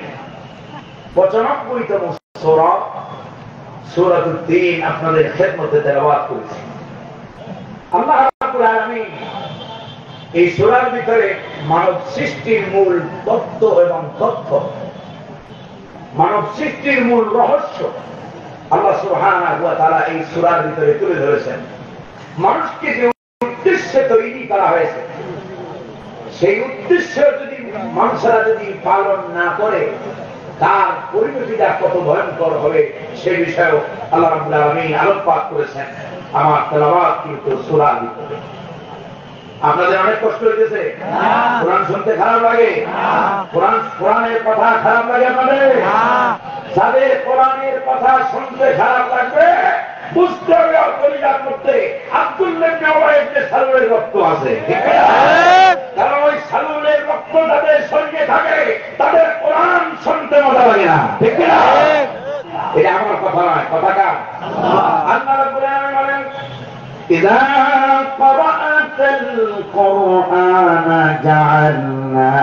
95তম সূরা সূরাতুদ দ্বীন আপনাদের খেদমতে তেলাওয়াত করেছি। আল্লাহ রাব্বুল আলামিন এই সূরার ভিতরে মানব সৃষ্টির মূল তত্ত্ব এবং তথ্য, মানব সৃষ্টির মূল রহস্য আল্লাহ সুবহানাহু ওয়া তাআলা এই সূরার ভিতরে তুলে ধরেছেন। মানুষকে যে উদ্দেশ্যে তৈরি করা হয়েছে সেই উদ্দেশ্য যদি মানুষরা যদি পালন না করে তার পরিণতিটা কত ভয়ঙ্কর হবে সে বিষয়েও আল্লাহ রাব্বুল আলামিন আলোকপাত করেছেন আমার তেলাওয়াত কিন্তু সূরার ভিতরে। আপনাদের অনেক কষ্ট হইতেছে? কোরআন শুনতে খারাপ লাগে? কোরআনের কথা খারাপ লাগে আপনাদের? যাদের কোরআনের কথা শুনতে খারাপ লাগবে বুঝতে হবে পরিবার মধ্যে আব্দুল্লাহ ইবনে উবাই ইবনে সালুলের রক্ত আছে। কারণ ওই সালুলের রক্ত যাদের শরীরে থাকে তাদের কোরআন শুনতে মজা লাগে না, ঠিক না? এটা আমার কথা নয়, কথা কার? আল্লাহ রাব্বুল আলামিন বলেন إذا قرأت القرآن جعلنا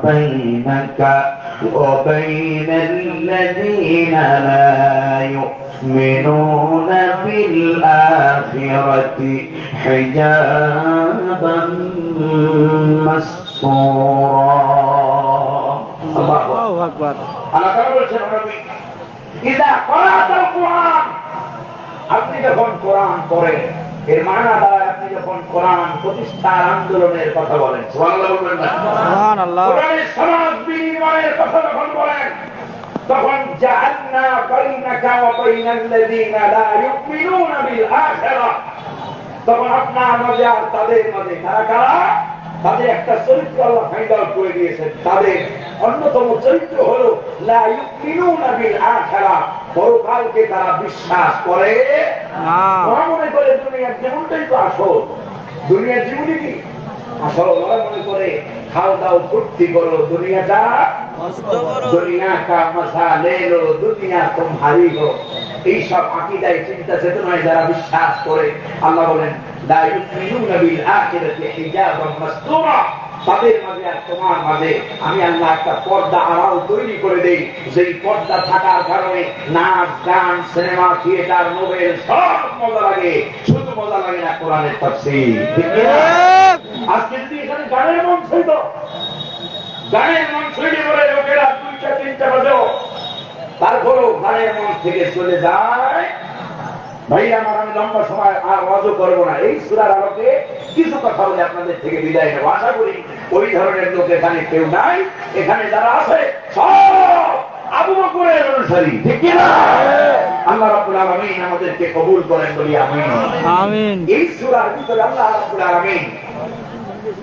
بينك وبين الذين لا يؤمنون بالآخرة حجابا مستورا الله أكبر أنا كما إذا قرأت القرآن আপনি যখন কোরআন পড়েন এর মানা দ্বারা আপনি যখন কোরআন প্রতিষ্ঠার আন্দোলনের কথা বলেন, সুবহানাল্লাহ বলবেন না? সুবহানাল্লাহ। কোরআনের সমাজ বিনিময়ের কথা যখন বলেন তখন জাআলনা বাইনাকা ওয়া বাইনাল্লাযীনা লা ইউমিনুনা বিল আখিরাহ, তখন আপনার মাঝে আর তাদের মাঝে কারা কারা তাদের একটা চরিত্র আল্লাহ ফাইন্ড আউট করে দিয়েছেন। তাদের অন্যতম চরিত্র হলো লা ইউমিনুনা বিল আখিরাহ, পরকালকে তারা বিশ্বাস করে না। মনে করে দুনিয়ার জীবনটাই তো আসল, দুনিয়ার জীবনই কি আসল? ওরা মনে করে খাও দাও ফুর্তি করো, দুনিয়াটা দুনিয়া কা মজা লে লো, দুনিয়া তুমহারি হো, এইসব আকীদায় চিন্তা চেতনায় যারা বিশ্বাস করে আল্লাহ বলেন লা ইউমিনুনা বিল আখিরাতি হিজাবান মাসতুরা, তাদের মাঝে আর তোমার মাঝে আমি আল্লাহ একটা পর্দা আড়াল তৈরি করে দেই, যেই পর্দা থাকার কারণে নাচ গান সিনেমা থিয়েটার নোবেল সব মজা লাগে, শুধু মজা লাগে না কোরআনের তাফসীর। আজকে যদি এখানে গানের মঞ্চ হইতো, গানের মঞ্চ হইলে বলে লোকেরা 2টা-3টা বাজো, তারপরও গানের মঞ্চ থেকে চলে যায়। ভাই আমার, আমি লম্বা সময় আর ওয়াজও করবো না, এই সূরার আলোকে কিছু কথা বলে আপনাদের থেকে বিদায় নেব। আশা করি ওই ধরনের লোক এখানে কেউ নাই, এখানে যারা আছে সব আবু বকরের অনুসারী, ঠিক কি না? আল্লাহ রাব্বুল আলামিন আমাদেরকে কবুল করেন, বলি আমিন। আমিন। এই সূরার ভিতরে আল্লাহ রাব্বুল আলামিন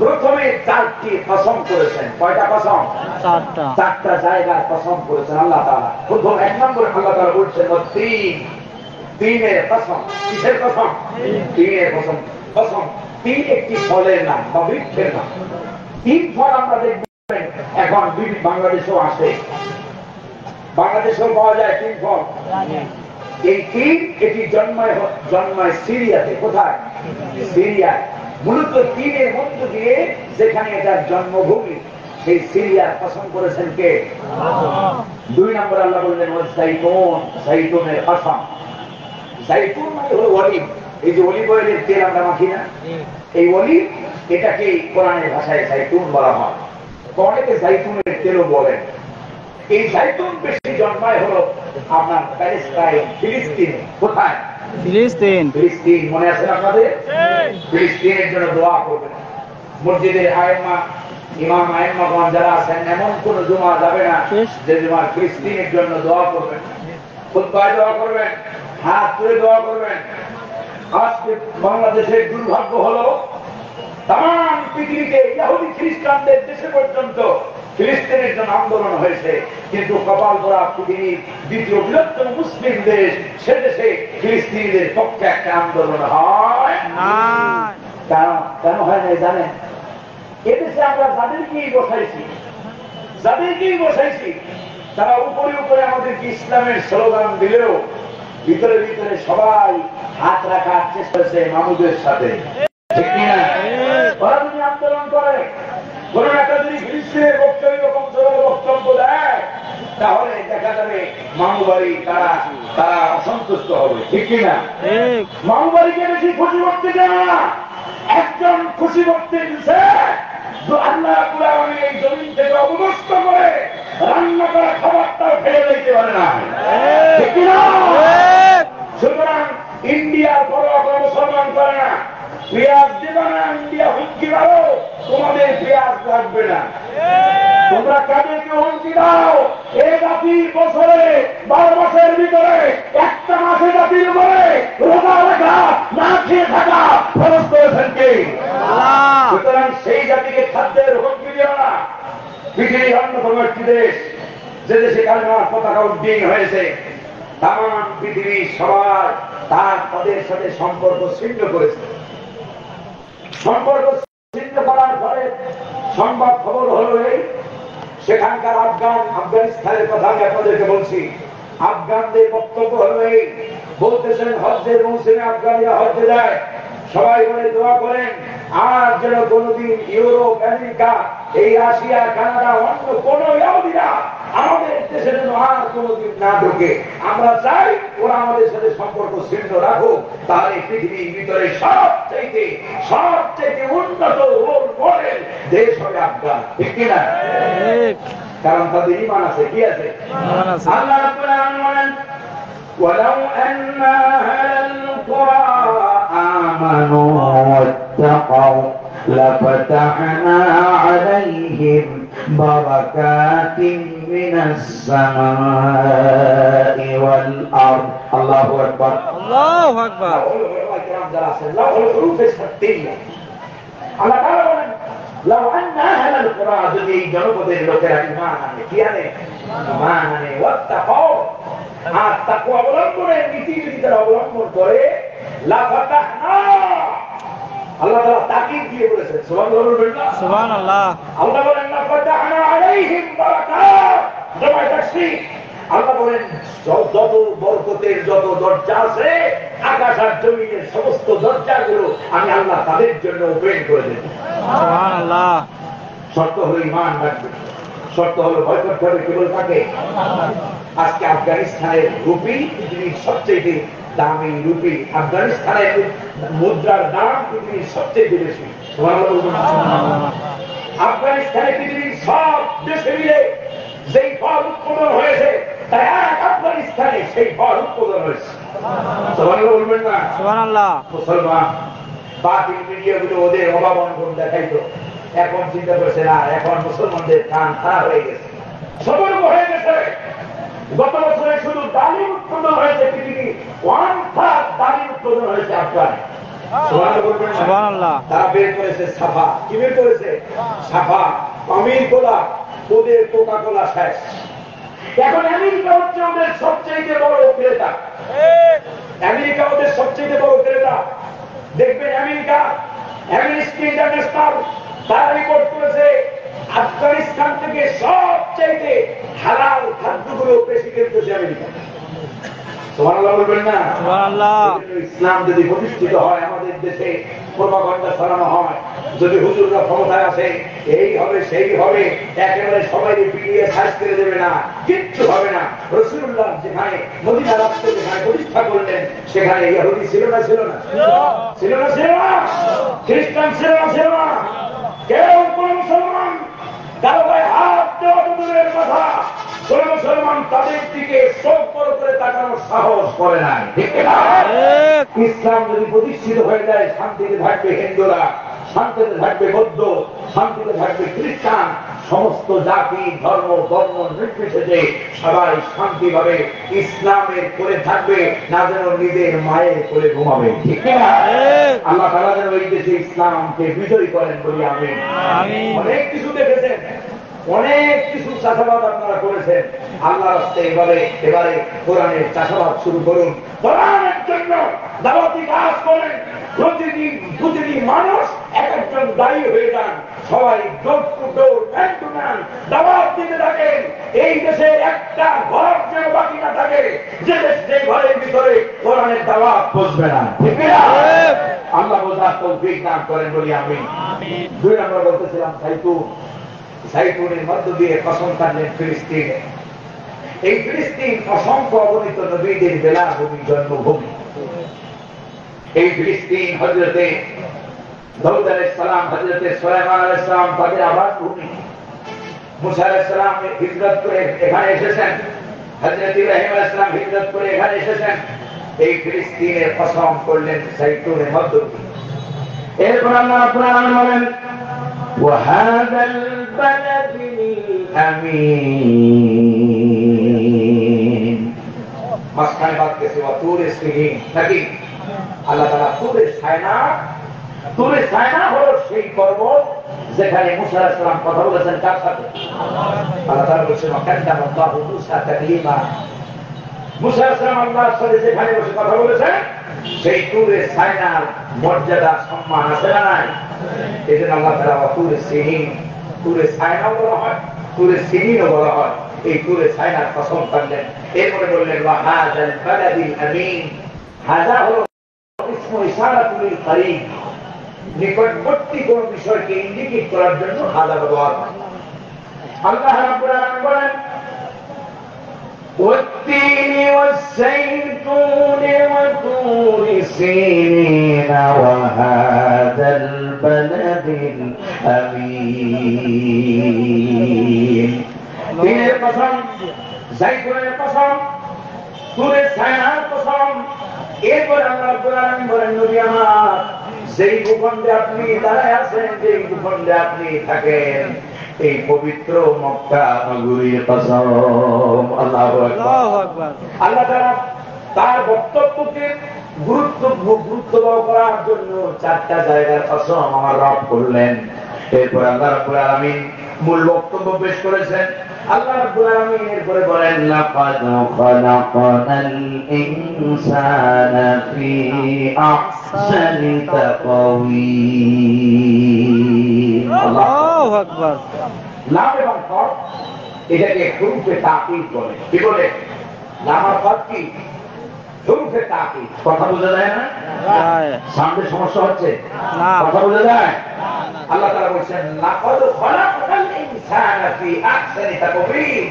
প্রথমে 4টি কসম করেছেন। কয়টা কসম? 4টা জায়গার কসম করেছেন আল্লাহ তাআলা। প্রথম 1 নম্বরে আল্লাহ তাআলা বলছেন তিনের কসম। কিসের কসম? তিনের কসম। কসম তিন একটি ফলের নাম বা বৃক্ষের নাম। 3 ফল আমরা দেখবেন এখন বাংলাদেশেও আসে, বাংলাদেশেও পাওয়া যায় 3 ফল। এই 3 এটি জন্মায় সিরিয়াতে। কোথায়? সিরিয়ায়। মূলত 3-এর মধ্য দিয়ে যেখানে এটার জন্মভূমি সেই সিরিয়ার কসম করেছেন কে? 2 নম্বর আল্লাহ বললেন জাইতুনের কসম। জাইতুন মানে হলো অলিভ। এই যে অলিভ অয়েলের তেল আমরা মাখি না, এই অলিভ এটাকে কোরআনের ভাষায় জাইতুন বলা হয়, অনেকে জাইতুনের তেলও বলেন। এই জাইতুন বেশি জন্মায় হলো আপনার প্যালেস্টাইন, ফিলিস্তিনে। কোথায়? ফিলিস্তিন। ফিলিস্তিন মনে আছে আপনাদের? ফিলিস্তিনের জন্য দোয়া করবেন। মসজিদের ইমাম আইম্মাগণ যারা আছেন, এমন কোন জুমা যাবে না যে জুমা ফিলিস্তিনের জন্য দোয়া করবেন। খুতবায় দোয়া করবেন, হাত তুলে দোয়া করবেন। আজকে বাংলাদেশের দুর্ভাগ্য হলো তাম পৃথিবীতে ইহুদি খ্রিস্টানদের দেশে পর্যন্ত ফিলিস্তিনের জন্য আন্দোলন হয়েছে, কিন্তু কপাল পোড়া পৃথিবীর দ্বিতীয় বৃহত্তম মুসলিম দেশ সে দেশে ফিলিস্তিনিদের পক্ষে একটা আন্দোলন হয় না। কেন হয় নাই জানেন? এদেশে আমরা যাদেরকেই বসাইছি তারা উপরে উপরে আমাদেরকে ইসলামের স্লোগান দিলেও ভিতরে ভিতরে সবাই হাত রাখার চেষ্টা করছে মাহমুদের সাথে, ঠিক কিনা? ওরা যদি আন্দোলন করে, কোন একটা যদি ফিলিস্তিনের পক্ষে ওইরকম জোরের বক্তব্য দেয়, তাহলে দেখা যাবে মামুবাড়ি তারা অসন্তুষ্ট হবে, ঠিক কিনা? মামুবাড়িকে বেশি খুশি করতে দেয় না, একজন খুশি করতে দিচ্ছে আল্লাহ কুরআনে এই জমিন থেকে অবস্থ করে রান্না করা খাবারটাও ফেলে দিতে পারে না, ঠিক কিনা? সুতরাং ইন্ডিয়ার বড় কোনো মুসলমান করে না, পেঁয়াজ দেবে না, ইন্ডিয়া হুমকি দাও তোমাদের পেঁয়াজ লাগবে না। তোমরা কাদেরকে হুমকি দাও? এ জাতির বছরে 12 মাসের ভিতরে একটা মাসে জাতির উপরে রোজা রাখা, না খেয়ে থাকা খরচ করেছেন কে? সুতরাং সেই জাতিকে খাদ্যের হুমকি দিও না। পৃথিবীর অন্যতম একটি দেশ যে দেশে কালেমার পতাকা উড্ডীন হয়েছে, তাম পৃথিবীর সবাই তাদের সাথে সম্পর্ক ছিন্ন করেছে। সম্পর্ক ছিন্ন করার পরে সংবাদ খবর হলো এই সেখানকার আফগানিস্তানের কথা আমি আপনাদেরকে বলছি। আফগানদের বক্তব্য হলো এই, বলতেছেন হজ্জের মৌসুমে আফগানিরা হজ্জে যায়, সবাই বলে দোয়া করেন আর যেন কোনদিন ইউরোপ, আমেরিকা, এই রাশিয়া, কানাডা, অন্য কোন ইহুদিরা আমাদের দেশে যেন আর কোনদিন না ঢোকে। আমরা চাই ওরা আমাদের সাথে সম্পর্ক ছিন্ন রাখুক, তাহলে পৃথিবীর ভিতরে সবচেয়ে উন্নত রোল মডেল দেশ হবে আফগান, ঠিক কিনা? কারণ তাদের ঈমান আছে, কি আছে? আল্লাহ রাব্বুল আলামিন বলেন ولو أن أهل القرى آمنوا واتقوا لفتحنا عليهم بركات من السماء والأرض الله أكبر الله أكبر لو أن أهل القرى যদি জনপদের লোকেরা ঈমান আনে, কি আনে? ঈমান আনে, ওয়াত্তাকাও, আর তাকওয়া অবলম্বনের নীতি যদি তারা অবলম্বন করে, লাফাতাহনা, আল্লাহ তাআলা তাকিদ দিয়ে বলেছেন, সুবহানাল্লাহ, সুবহানাল্লাহ। আল্লাহ বলেন লাফাতাহনা আলাইহিম বারাকাত, জমায়ে তাকসীর, আল্লাহ বলেন যত বরকতের যত দরজা আছে আকাশ আর জমিনের সমস্ত দরজাগুলো আমি আল্লাহ তাদের জন্য ওপেন করে দেব, সুবহানাল্লাহ। শর্ত হলো ঈমান রাখবে, শর্ত হলো ভয় করতে হবে কেবল তাকে। আজকে আফগানিস্তানের রুপি পৃথিবীর সবচেয়ে দামি রুপি, আফগানিস্তানের মুদ্রার দাম পৃথিবীর সবচেয়ে বেশি। আফগানিস্তানে পৃথিবীর সব দেশে মিলে যেই ফল উৎপাদন হয়েছে তার এক আফগানিস্তানে সেই ফল উৎপাদন হয়েছে, বলবেন না? সুবহানাল্লাহ। মুসলমান বাতিল মিডিয়াগুলো ওদের অভাব অনটন দেখাইতো, এখন চিন্তা করছে না, এখন মুসলমানদের কান খারাপ হয়ে গেছে, সতর্ক হয়ে গেছে। গত বছরে শুধু ডালিম উৎপাদন হয়েছে পৃথিবী 1/3 ডালিম উৎপাদন হয়েছে আফগানে, সুবহানাল্লাহ। তারা বের করেছে সাফা, কি বের করেছে? সাফা, আমির কোলা, ওদের কোকা কোলা শেষ। এখন আমেরিকা হচ্ছে ওদের সবচেয়ে বড় ক্রেতা, আমেরিকা ওদের সবচেয়ে বড় ক্রেতা। দেখবেন আমেরিকা, অ্যামনেস্টি ইন্টারন্যাশনাল তারা রিপোর্ট করেছে আফগানিস্তান থেকে সবচেয়ে হালাল খাদ্যগুলো বেশি কিনতেছে আমেরিকা। সুবহানাল্লাহ বলবেন না? সুবহানাল্লাহ। ইসলাম যদি প্রতিষ্ঠিত হয়, আমাদের দেশে প্রপাগান্ডা চালানো হয়, যদি হুজুররা ক্ষমতায় আসে এই হবে সেই হবে, একেবারে সবাই পিটিয়ে সাইজ করে দেবে না, কিচ্ছু হবে না। রাসূলুল্লাহ যেখানে মদিনা রাষ্ট্র যেখানে প্রতিষ্ঠা করলেন সেখানে ইহুদি ছিল না? ছিল না? ছিল না? ছিল না? খ্রিস্টান ছিল না? ছিল না? কেউ কোন মুসলমান কারো গায়ে হাত দেওয়া তো দূরের কথা, কোন মুসলমান তাদের দিকে চোখ বড় করে তাকানোর সাহস করে নাই, ঠিক না? ইসলাম যদি প্রতিষ্ঠিত হয়ে যায়, শান্তিতে থাকবে হিন্দুরা, শান্তিতে থাকবে বৌদ্ধ, শান্তিতে থাকবে খ্রিস্টান, সমস্ত জাতি ধর্ম বর্ণ নির্বিশেষে সবাই শান্তিভাবে ইসলামের করে থাকবে, না যেন নিজের মায়ের করে ঘুমাবে। ঠিক না? আল্লাহ তাআলা যেন এই দেশে ইসলামকে বিজয়ী করেন বলি আমি। অনেক কিছু দেখেছেন, অনেক কিছু চাষাবাদ আপনারা করেছেন। আল্লাহ রাস্তায় এবারে কোরআনের চাষাবাদ শুরু করুন, কোরআনের জন্য দাওয়াতি কাজ করেন। প্রতিটি মানুষ এক একজন দায়ী হয়ে যান, সবাই door to door, man to man দাওয়াত দিতে থাকেন। এই দেশের একটা ঘর যেন বাকি না থাকে যে ঘরের ভিতরে কোরআনের দাওয়াত পৌঁছবে না। ঠিক না? আল্লাহ বোঝার তৌফিক দান করেন বলি আমি। 2 নম্বর বলতেছিলাম সাইতুনের মধ্য দিয়ে কসম কাটলেন ফিলিস্তিনে। এই ফিলিস্তিন অসংখ্য অগণিত নবীদের বেলাভূমি, জন্মভূমি। এই ফিলিস্তিন হযরতে দাউদ আলাইহিস সালাম, হযরতে সুলাইমান আলাইহিস সালাম তাদের আবাদ ভূমি। মুসা আলাইহিস সালাম হিজরত করে এখানে এসেছেন, হযরত ইব্রাহিম আলাইহিস সালাম হিজরত করে এখানে এসেছেন। এই ফিলিস্তিনের কসম করলেন সাইতুনের মধ্য দিয়ে। এরপর আল্লাহ রাব্বুল আলামিন বলেন وهذا البلد الأمين মাঝখানে বাদ গেছে তুরে সিনিন নাকি? আল্লাহ তাআলা তুরে সায়না হলো সেই পর্বত যেখানে মুসা আলাইহিস সালাম কথা বলেছেন কার সাথে? আল্লাহ তাআলা বলেছেন কাল্লামাল্লাহু মুসা তাকলিমা। মুসা আলাইহিস সালাম আল্লাহর সাথে যেখানে বসে কথা বলেছেন সেই তুরে সায়নার মর্যাদা সম্মান আছে না নাই? এই জন্য আল্লাহ তাআলা তুরে সায়নাও বলা হয়, তুরে সিনিনও বলা হয়। এই তুরে সায়নার কসম করলেন। এরপরে বললেন ওয়াহাদাল বালাদিল আমিন। হাযা হলো ইসমু ইশারাতুল করিব, নিকটবর্তী কোন বিষয়কে ইন্ডিকেট করার জন্য হাযা ব্যবহার হয়। আল্লাহ রাব্বুল আলামিন বলেন والتين والزيتون وطور سينين وهذا البلد الأمين। তিনের কসম, জাইতুনের কসম, তুরে সায়নার কসম। এরপর আল্লাহ রাব্বুল আলামিন বলেন নবী আমার, যেই ভূখণ্ডে আপনি দাঁড়ায় আছেন, যেই ভূখণ্ডে আপনি থাকেন, এই পবিত্র মক্কা নগরীর কসম। আল্লাহু আকবার। আল্লাহ তাআলা তার বক্তব্যকে গুরুত্ব করার জন্য 4টা জায়গার কসম আমার রব করলেন। এরপর আল্লাহ রাব্বুল আলামিন মূল বক্তব্য পেশ করেছেন। আল্লাহ রাব্বুল আলামিন এরপরে বলেন লাকাদ খালাকনাল ইনসানা ফি আহসানি তাকওয়িম। আল্লাহু আকবার। লাম এবং কফ এটাকে হুরুফে তাকিদ বলে। কি বলে? লাম আর কফ কি? হুরুফে তাকিদ। কথা বোঝা যায় না? সামনে সমস্যা হচ্ছে না? কথা বোঝা যায়? আল্লাহ তাআলা বলেন লাকাদ খালাকনাল ইনসানা ফি আহসানি তাকওয়িম।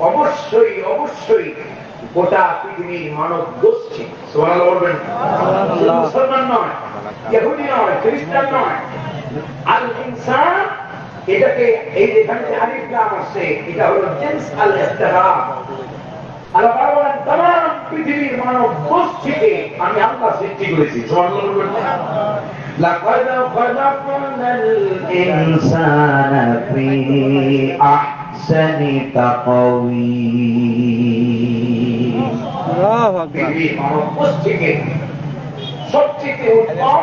অবশ্যই গোটা পৃথিবীর মানব গোষ্ঠী, সুবহানাল্লাহ বলবেন, মুসলমান নয়, ইহুদি নয়, খ্রিস্টান নয়, আল ইনসান, এটাকে এই যেখানে যে আলিফ লাম আছে এটা হলো জিনস আল ইস্তিগরাক। আল্লাহ তাআলা বলেন तमाम পৃথিবীর মানব গোষ্ঠীকে আমি আল্লাহ সৃষ্টি করেছি। সুবহানাল্লাহ বলবেন। লাকাদ খালাকনাল ইনসানা ফি আহসানি তাকওয়িম। আল্লাহু আকবার। পৃথিবীর মানব গোষ্ঠীকে সবচেয়ে উত্তম,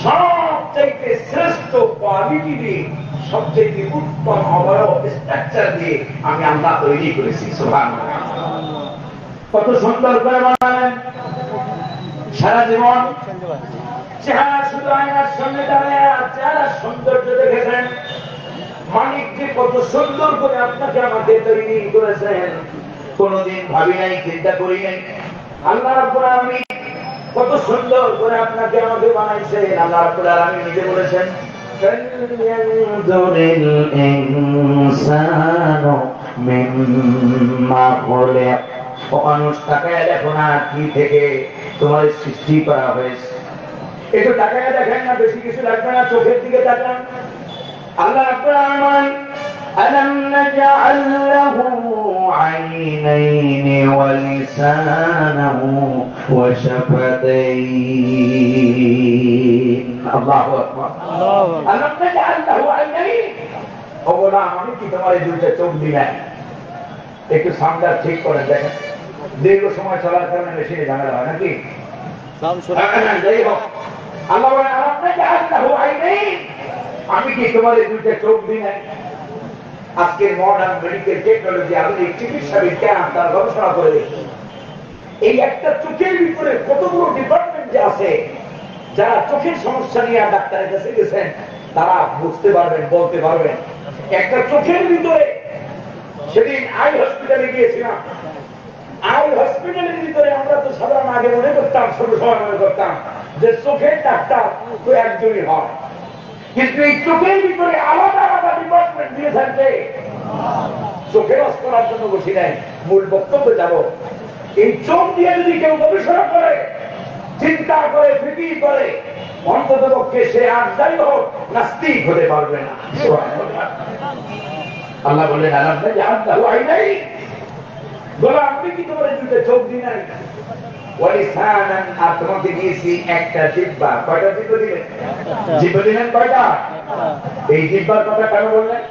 সবচেয়ে শ্রেষ্ঠ কোয়ালিটি দিয়ে, সবচেয়ে উত্তম অবয়ব স্ট্রাকচার দিয়ে আমি আল্লাহ তৈরি করেছি। সুবহানাল্লাহ। কত সুন্দর করে বানালেন। সারা জীবন চেহারা শুধু আয়নার সামনে দাঁড়িয়ে চেহারা সৌন্দর্য দেখেছেন। মালিক যে কত সুন্দর করে আপনাকে আমাকে তৈরি করেছেন কোনদিন ভাবি নাই, চিন্তা করি নাই। আল্লাহ রাব্বুল আলামিন কত সুন্দর করে আপনাকে আমাকে বানাইছেন। আল্লাহ রাব্বুল আলামিন নিজে বলেছেন ফালইয়ানজুরিল ইনসানু মিম্মা খুলিক। মানুষ তাকায় দেখো না কি থেকে তোমার সৃষ্টি করা হয়েছে। একটু তাকায় দেখেন না, বেশি কিছু লাগবে না, চোখের দিকে তাকান। আল্লাহ রাব্বুল আলামিন ألم نجعل له عينين ولسانا وشفتين الله أكبر ألم نجعل له عينين ওগুলা আমি কি তোমার এই দুইটা চোখ দিলাই একটু সামনে ঠিক করে দেখেন, দীর্ঘ সময় চলার কারণে মেশিনে ঝামেলা হয় নাকি? যাই হোক, আল্লাহ বলেন আমি কি তোমার এই দুইটা চোখ দিই নাই? আজকের মডার্ন মেডিকেল টেকনোলজি, আধুনিক চিকিৎসা বিজ্ঞান তার গবেষণা করে দেখি এই একটা চোখের ভিতরে কতগুলো ডিপার্টমেন্ট যে আছে, যারা চোখের সমস্যা নিয়ে ডাক্তারের কাছে গেছেন তারা বুঝতে পারবেন, বলতে পারবেন। একটা চোখের ভিতরে, সেদিন আই হসপিটালে গিয়েছিলাম, আই হসপিটালের ভিতরে আমরা তো সাধারণ আগে মনে করতাম, ছোট সময় মনে করতাম যে চোখের ডাক্তার তো একজনই হয়, কিন্তু এই চোখের ভিতরে আলাদা আলাদা ডিপার্টমেন্ট দিয়ে থাকবে। চোখের অস করার জন্য বসি নাই, মূল বক্তব্যে যাব। এই চোখ দিয়ে যদি কেউ গবেষণা করে, চিন্তা করে, ফিকির করে, অন্তত পক্ষে সে আর যাই হোক নাস্তিক হতে পারবে না। আল্লাহ বললেন আপনি কি তোমার দুইটা চোখ দিই নাই? আর তোমাকে দিয়েছি একটা জিহ্বা। কয়টা জিহ্বা দিলেন? জিহ্বা দিলেন কয়টা? এই জিহ্বার কথা কেন বললেন?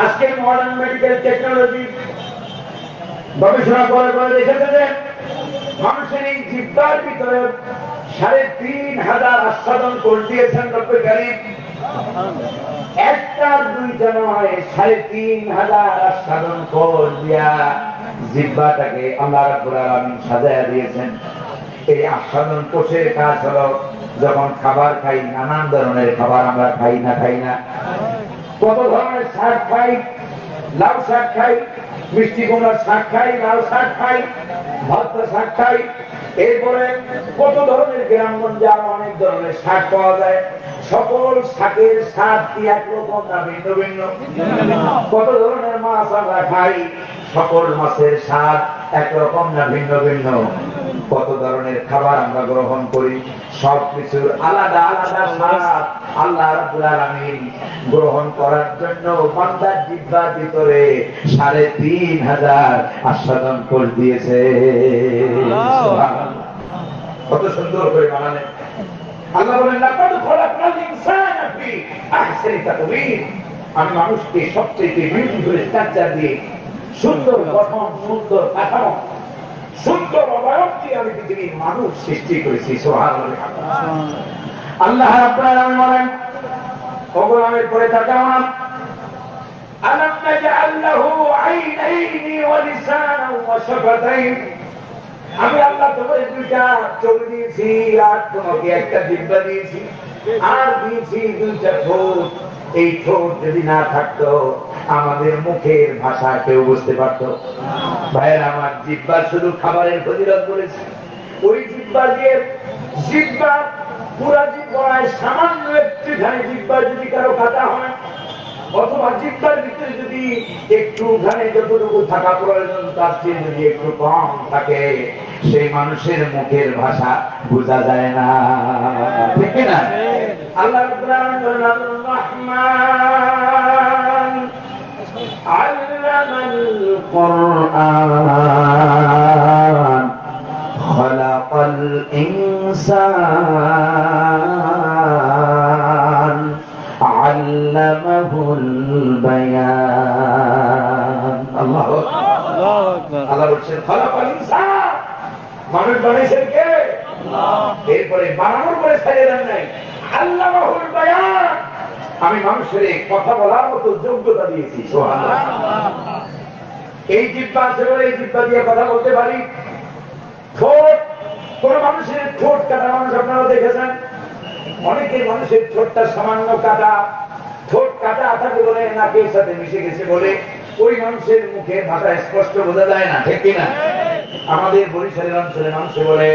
আজকের মডার্ন মেডিকেল টেকনোলজি গবেষণা করে দেখেছে যে মানুষের এই জিহ্বার ভিতরে ৩,৫০০ আস্বাদন কোষ দিয়েছেন রব্বে কারীম। একটা দুইটা নয়, ৩,৫০০ আস্বাদন কোষ দিয়া জিহ্বাটাকে আল্লাহ রাব্বুল আলামিন সাজায়া দিয়েছেন। এই আস্বাদন কোষের কাজ হলো, যখন খাবার খাই, নানান ধরনের খাবার আমরা খাই না, কত ধরনের শাক খাই, লাউ শাক খাই, মিষ্টি কুমড়ার শাক খাই, লাল শাক খাই, ভর্তা শাক খাই, এরপরে কত ধরনের গ্রামগঞ্জে আরো অনেক ধরনের শাক পাওয়া যায়। সকল শাকের স্বাদ কি একরকম না ভিন্ন ভিন্ন? কত ধরনের মাছ আমরা খাই, সকল মাছের স্বাদ একরকম না ভিন্ন ভিন্ন? কত ধরনের খাবার আমরা গ্রহণ করি, সবকিছুর আলাদা আলাদা স্বাদ আল্লাহ রাব্বুল আলামিন গ্রহণ করার জন্য বান্দার জিহ্বার ভিতরে ৩,৫০০ আস্বাদন কোষ দিয়েছে। কত সুন্দর করে বানালেন। আল্লাহ বলেন লাকাদ খালাকনাল ইনসানা ফি আহসানি তাকওয়িম, আমি মানুষকে সবচেয়ে বিউটিফুল স্ট্রাকচার দিয়ে, সুন্দর গঠন, সুন্দর কাঠামো, সুন্দর অবয়ব দিয়ে আমি পৃথিবীর মানুষ সৃষ্টি করেছি। সুবহানাল্লাহ। আল্লাহ রাব্বুল আলামিন বলেন, ওগুলামের পরে তাকাও না, আলাম নাজআল লাহু আইনাইনি ওয়া লিসানান ওয়া শাফাতাইন, আমি আল্লাহ তোমাকে দুইটা চোখ দিয়েছি, আর তোমাকে একটা জিহ্বা দিয়েছি, আর দিয়েছি দুইটা ঠোঁট। এই ঠোঁট যদি না থাকতো আমাদের মুখের ভাষা কেউ বুঝতে পারত? ভাইয়ের আমার, জিহ্বা শুধু খাবারের ফজিলত বলেছি। ওই জিহ্বা দিয়ে, জিহ্বা পুরা জিহ্বায় সামান্য একটুখানি জিহ্বা যদি কারো কাটা হয়, অথবা জিহ্বার ভিতরে যদি একটুখানি যতটুকু থাকা প্রয়োজন তার চেয়ে যদি একটু কম থাকে, সেই মানুষের মুখের ভাষা বোঝা যায় না, ঠিক না? আল্লাহ রাব্বুল আলামিন রহমান আল্লামাল কুরআন খালাকাল ইনসান আল্লামাহুল বায়ান। আল্লাহু আকবার। আল্লাহ বলেন খালাকাল ইনসান, মানুষ বানাইছেন কে? আল্লাহ। এরপরে বানানোর পরে ছেড়ে দেন নাই, আল্লামাহুল বায়ান, আমি মানুষের কথা বলার মতো যোগ্যতা দিয়েছি। সুবহানাল্লাহ। এই জিহ্বা আছে বলে এই জিহ্বা দিয়ে কথা বলতে পারি। ঠোঁট, কোন মানুষের ঠোঁট কাটা মানুষ আপনারা দেখেছেন? অনেকের মানুষের ঠোঁটটা সামান্য কাটা, ঠোঁট কাটা থাকে বলে নাকের সাথে মিশে গেছে বলে ওই মানুষের মুখে ভাষা স্পষ্ট বোঝা যায় না, ঠিক কিনা? আমাদের বরিশালের অঞ্চলে মানুষ বলে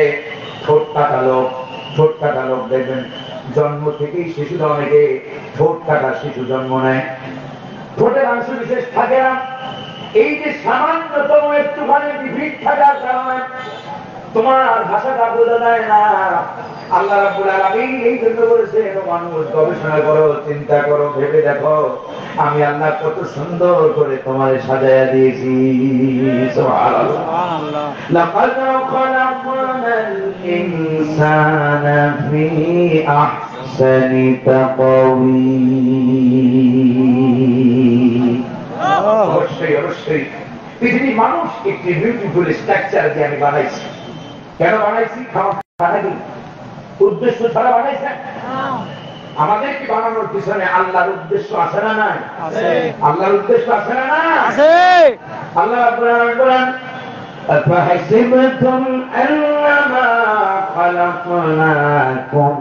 ঠোঁট কাটা লোক, ঠোঁট কাটা লোক দেখবেন জন্ম থেকেই শিশুরা, অনেকে ঠোঁট কাটা শিশু জন্ম নেয়, ঠোঁটের অংশ বিশেষ থাকে না। এই যে সামান্যতম একটুখানি বিভীত থাকার কারণে তোমার ভাষাটা বোঝা যায় না। আল্লাহ রাব্বুল আলামিন এই জন্য বলেছে, মানুষ গবেষণা করো, চিন্তা করো, ভেবে দেখো আমি আল্লাহ কত সুন্দর করে তোমার সাজায়া দিয়েছি। সুবহানাল্লাহ। লাকাদ খালাকনাল ইনসানা ফি أحسن تقويم অবশ্যই অবশ্যই পৃথিবীর মানুষ একটি বিউটিফুল স্ট্রাকচার দিয়ে আমি বানাইছি। কেন বানাইছি? খাওয়া নাকি উদ্দেশ্য ছাড়া বানাইছেন? আমাদের কি বানানোর পিছনে আল্লাহর উদ্দেশ্য আছে না নাই? আল্লাহর উদ্দেশ্য আছে না না? আল্লাহ রাব্বুল আলামিন বলেন أفحسبتم أنما خلقناكم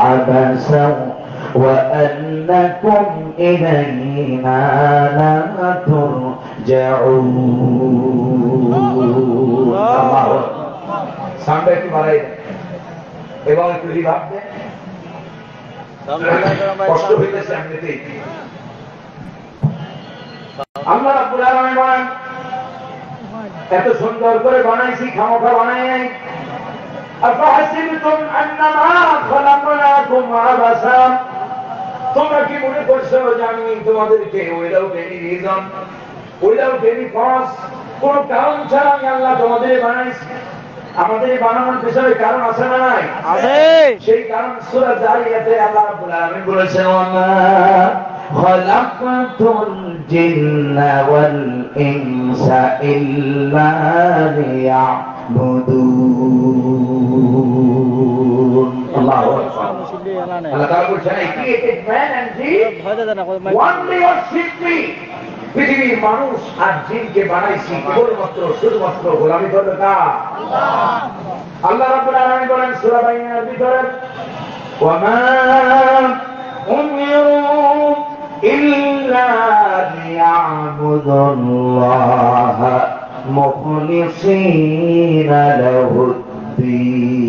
عبثا وأنكم إلينا لا ترجعون সামনে একটু বাড়াই দেন এবং একটু রিভাব দেন। কষ্ট হইতেছে এমনিতেই। আল্লাহ রাব্বুল আলামিন বলেন এত সুন্দর করে বানাইছি, খামোখা বানাই নাই। আফাহাসিবতুম আন্নামা খালাকনাকুম আবাসা, তোমরা কি মনে করছো যে আমি তোমাদেরকে without any reason, without any cause, কোন কারণ ছাড়া আমি আল্লাহ তোমাদের বানাইছি? আমাদের বানানোর পিছনে কারণ আছে না নাই? সেই কারণ সূরা জারিয়াতে আল্লাহ রাব্বুল আলামিন বলেছেন ওয়ামা খালাকতুল জিন্না ওয়াল ইনসা ইল্লা লিয়াবুদুন। আল্লাহু আকবার। আল্লাহ তাআলা বলেছেন I created man and jinn only worship me। পৃথিবীর মানুষ আর জিনকে বানাইছি কেবলমাত্র শুধুমাত্র গোলামি করবে কার? আল্লাহ রাব্বুল আলামিন বলেন সূরা বাইনার ভিতরে ওয়ামা উমিরু ইল্লা লিয়াবুদুল্লাহা মুখলিসিনা লাহুদ্দীন।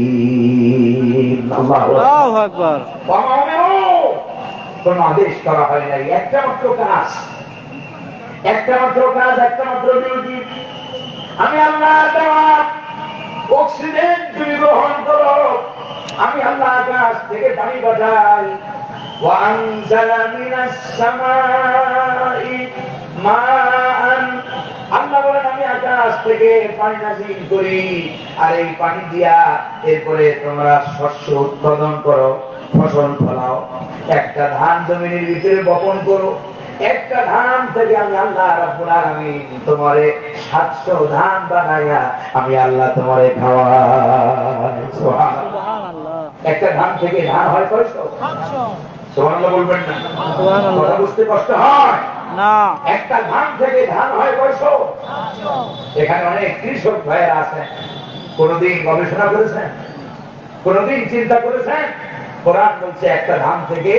আল্লাহু আকবার। ওয়ামা উমিরু, কোন আদেশ করা হয় নাই, একটা মাত্র কাজ, একটা মাত্র কাজ, একটা মাত্র ডিউটি। আমি আল্লাহ দেওয়া অক্সিজেন তুমি গ্রহণ করো, আমি আল্লাহ আকাশ থেকে পানি পাঠাই। ওয়ানজালা মিনাস সামাই মান, আল্লাহ বলেন আমি আকাশ থেকে পানি নাযিল করি, আর এই পানি দিয়া এরপরে তোমরা শস্য উৎপাদন করো, ফসল ফলাও। একটা ধান জমিনের ভিতরে বপন করো, একটা ধান থেকে আমি আল্লাহ রাব্বুল আলামিন তোমারে 700 ধান বানাইয়া আমি আল্লাহ তোমারে খাওয়াই। সুবহানাল্লাহ। একটা ধান থেকে ধান হয় কয়শো? সুবহানাল্লাহ বলবেন না? কথা বুঝতে কষ্ট হয় না? একটা ধান থেকে ধান হয় কয়শো? এখানে অনেক কৃষক ভাইয়েরা আছেন, কোনদিন গবেষণা করেছেন? কোনদিন চিন্তা করেছেন? কোরআন বলছে একটা ধান থেকে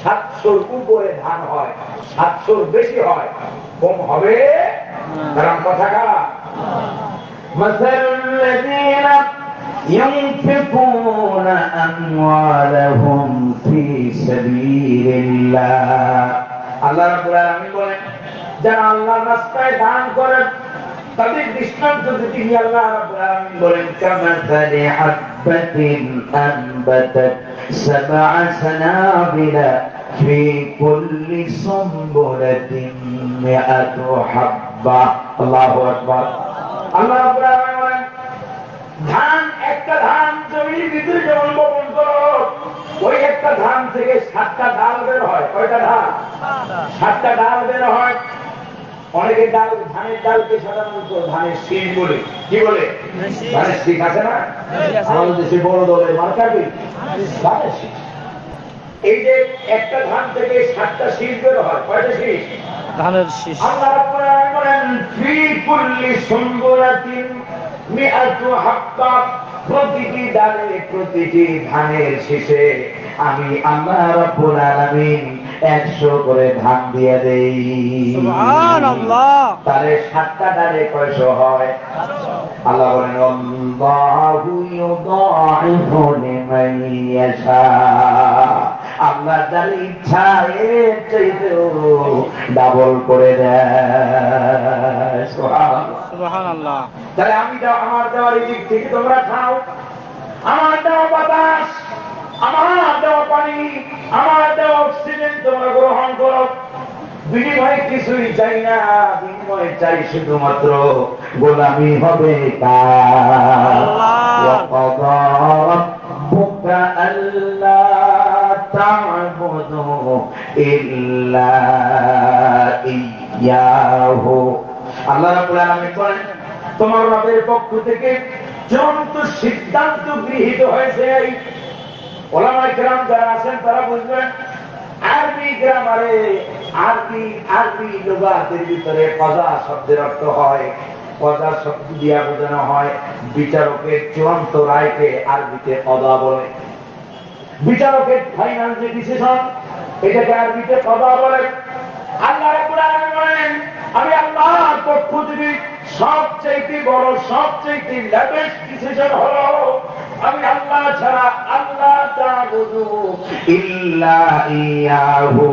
700 উপরে ধান হয়, 700 বেশি হয়, কম হবে? কারণ কথা খারাপ। মাসাল্লাযীনা ইউনফিকুনা আমওয়ালাহুম ফি সাবিলিল্লাহ। আল্লাহ রাব্বুল আলামিন বলেন যারা আল্লাহর রাস্তায় দান করেন তাদের দৃষ্টান্ত যদি আল্লাহ রাব্বুল আলামিন বলেন কামাসালি হাব্বাতিন আনবাতাত সাবআ সানাবিলা ফি কুল্লি সুমবুলাতিন মিআতু হাব্বা। আল্লাহু আকবার। আল্লাহ রাব্বুল আলামিন বলেন ধান, একটা ধান জমির ভিতরে যেমন বপন করো, ওই একটা ধান থেকে 7টা ডাল বের হয়। কয়টা ডাল? 7টা ডাল বের হয়। অনেকে ডাল, ধানের ডালকে সাধারণত ধানের শীষ বলে। কি বলে? ধানের শীষ আছে না আমাদের দেশে বড় দলের মার্কা কি? ধানের শীষ। এই যে একটা ধান থেকে 7টা শীষ বের হয়। কয়টা শীষ? ধানের শীষ। আল্লাহ রাব্বুল আলামিন বলেন ফি কুল্লি সুমবুলাতিন মিআতু হাব্বা, প্রতিটি ডালে, প্রতিটি ধানের শীষে আমি আল্লাহ রাব্বুল আলামিন 100 করে ধান দিয়ে দেই। সুবহানাল্লাহ। তাহলে 7টা ডালে কয়শো হয়? আল্লাহ বলেন আল্লাহু ইউদাইফু লিমান ইয়াশা, আল্লাহ যার ইচ্ছা এর চাইতেও ডাবল করে দেয়। সুবহানাল্লাহ। তাহলে আমি আমার দেওয়ার দিক থেকে তোমরা খাও, আমার দেওয়া বাতাস, আমার দেওয়া পানি, আমার দেওয়া অক্সিজেন তোমরা গ্রহণ করো। বিনিময়ে কিছুই চাই না, বিনিময়ে চাই শুধুমাত্র গোলামি হবে কার। ওয়া ক্বাদা রাব্বুকা আল্লা تعبدوا إلا إياه আল্লাহ রাব্বুল আলামিন বলেন তোমার রবের পক্ষ থেকে চূড়ান্ত সিদ্ধান্ত গৃহীত হয়েছে। এই ওলামায়ে কেরাম যারা আছেন তারা বুঝবেন আরবি গ্রামারে আরবি লুগাতের ভিতরে কযা শব্দের অর্থ হয়, কযা শব্দ দিয়া বোঝানো হয় বিচারকের চূড়ান্ত রায়কে আরবিতে কযা বলে। বিচারকের ফাইনাল যে ডিসিশন এটাকে আরবিতে কযা বলে। আল্লাহ রাব্বুল আলামিন বলেন আমি আল্লাহর পক্ষ থেকে সবচেয়ে বড় সবচেয়ে লেটেস্ট ডিসিশন হলো আমি আল্লাহ ছাড়া আল্লাহ তা'বুদু ইল্লা ইয়াহু,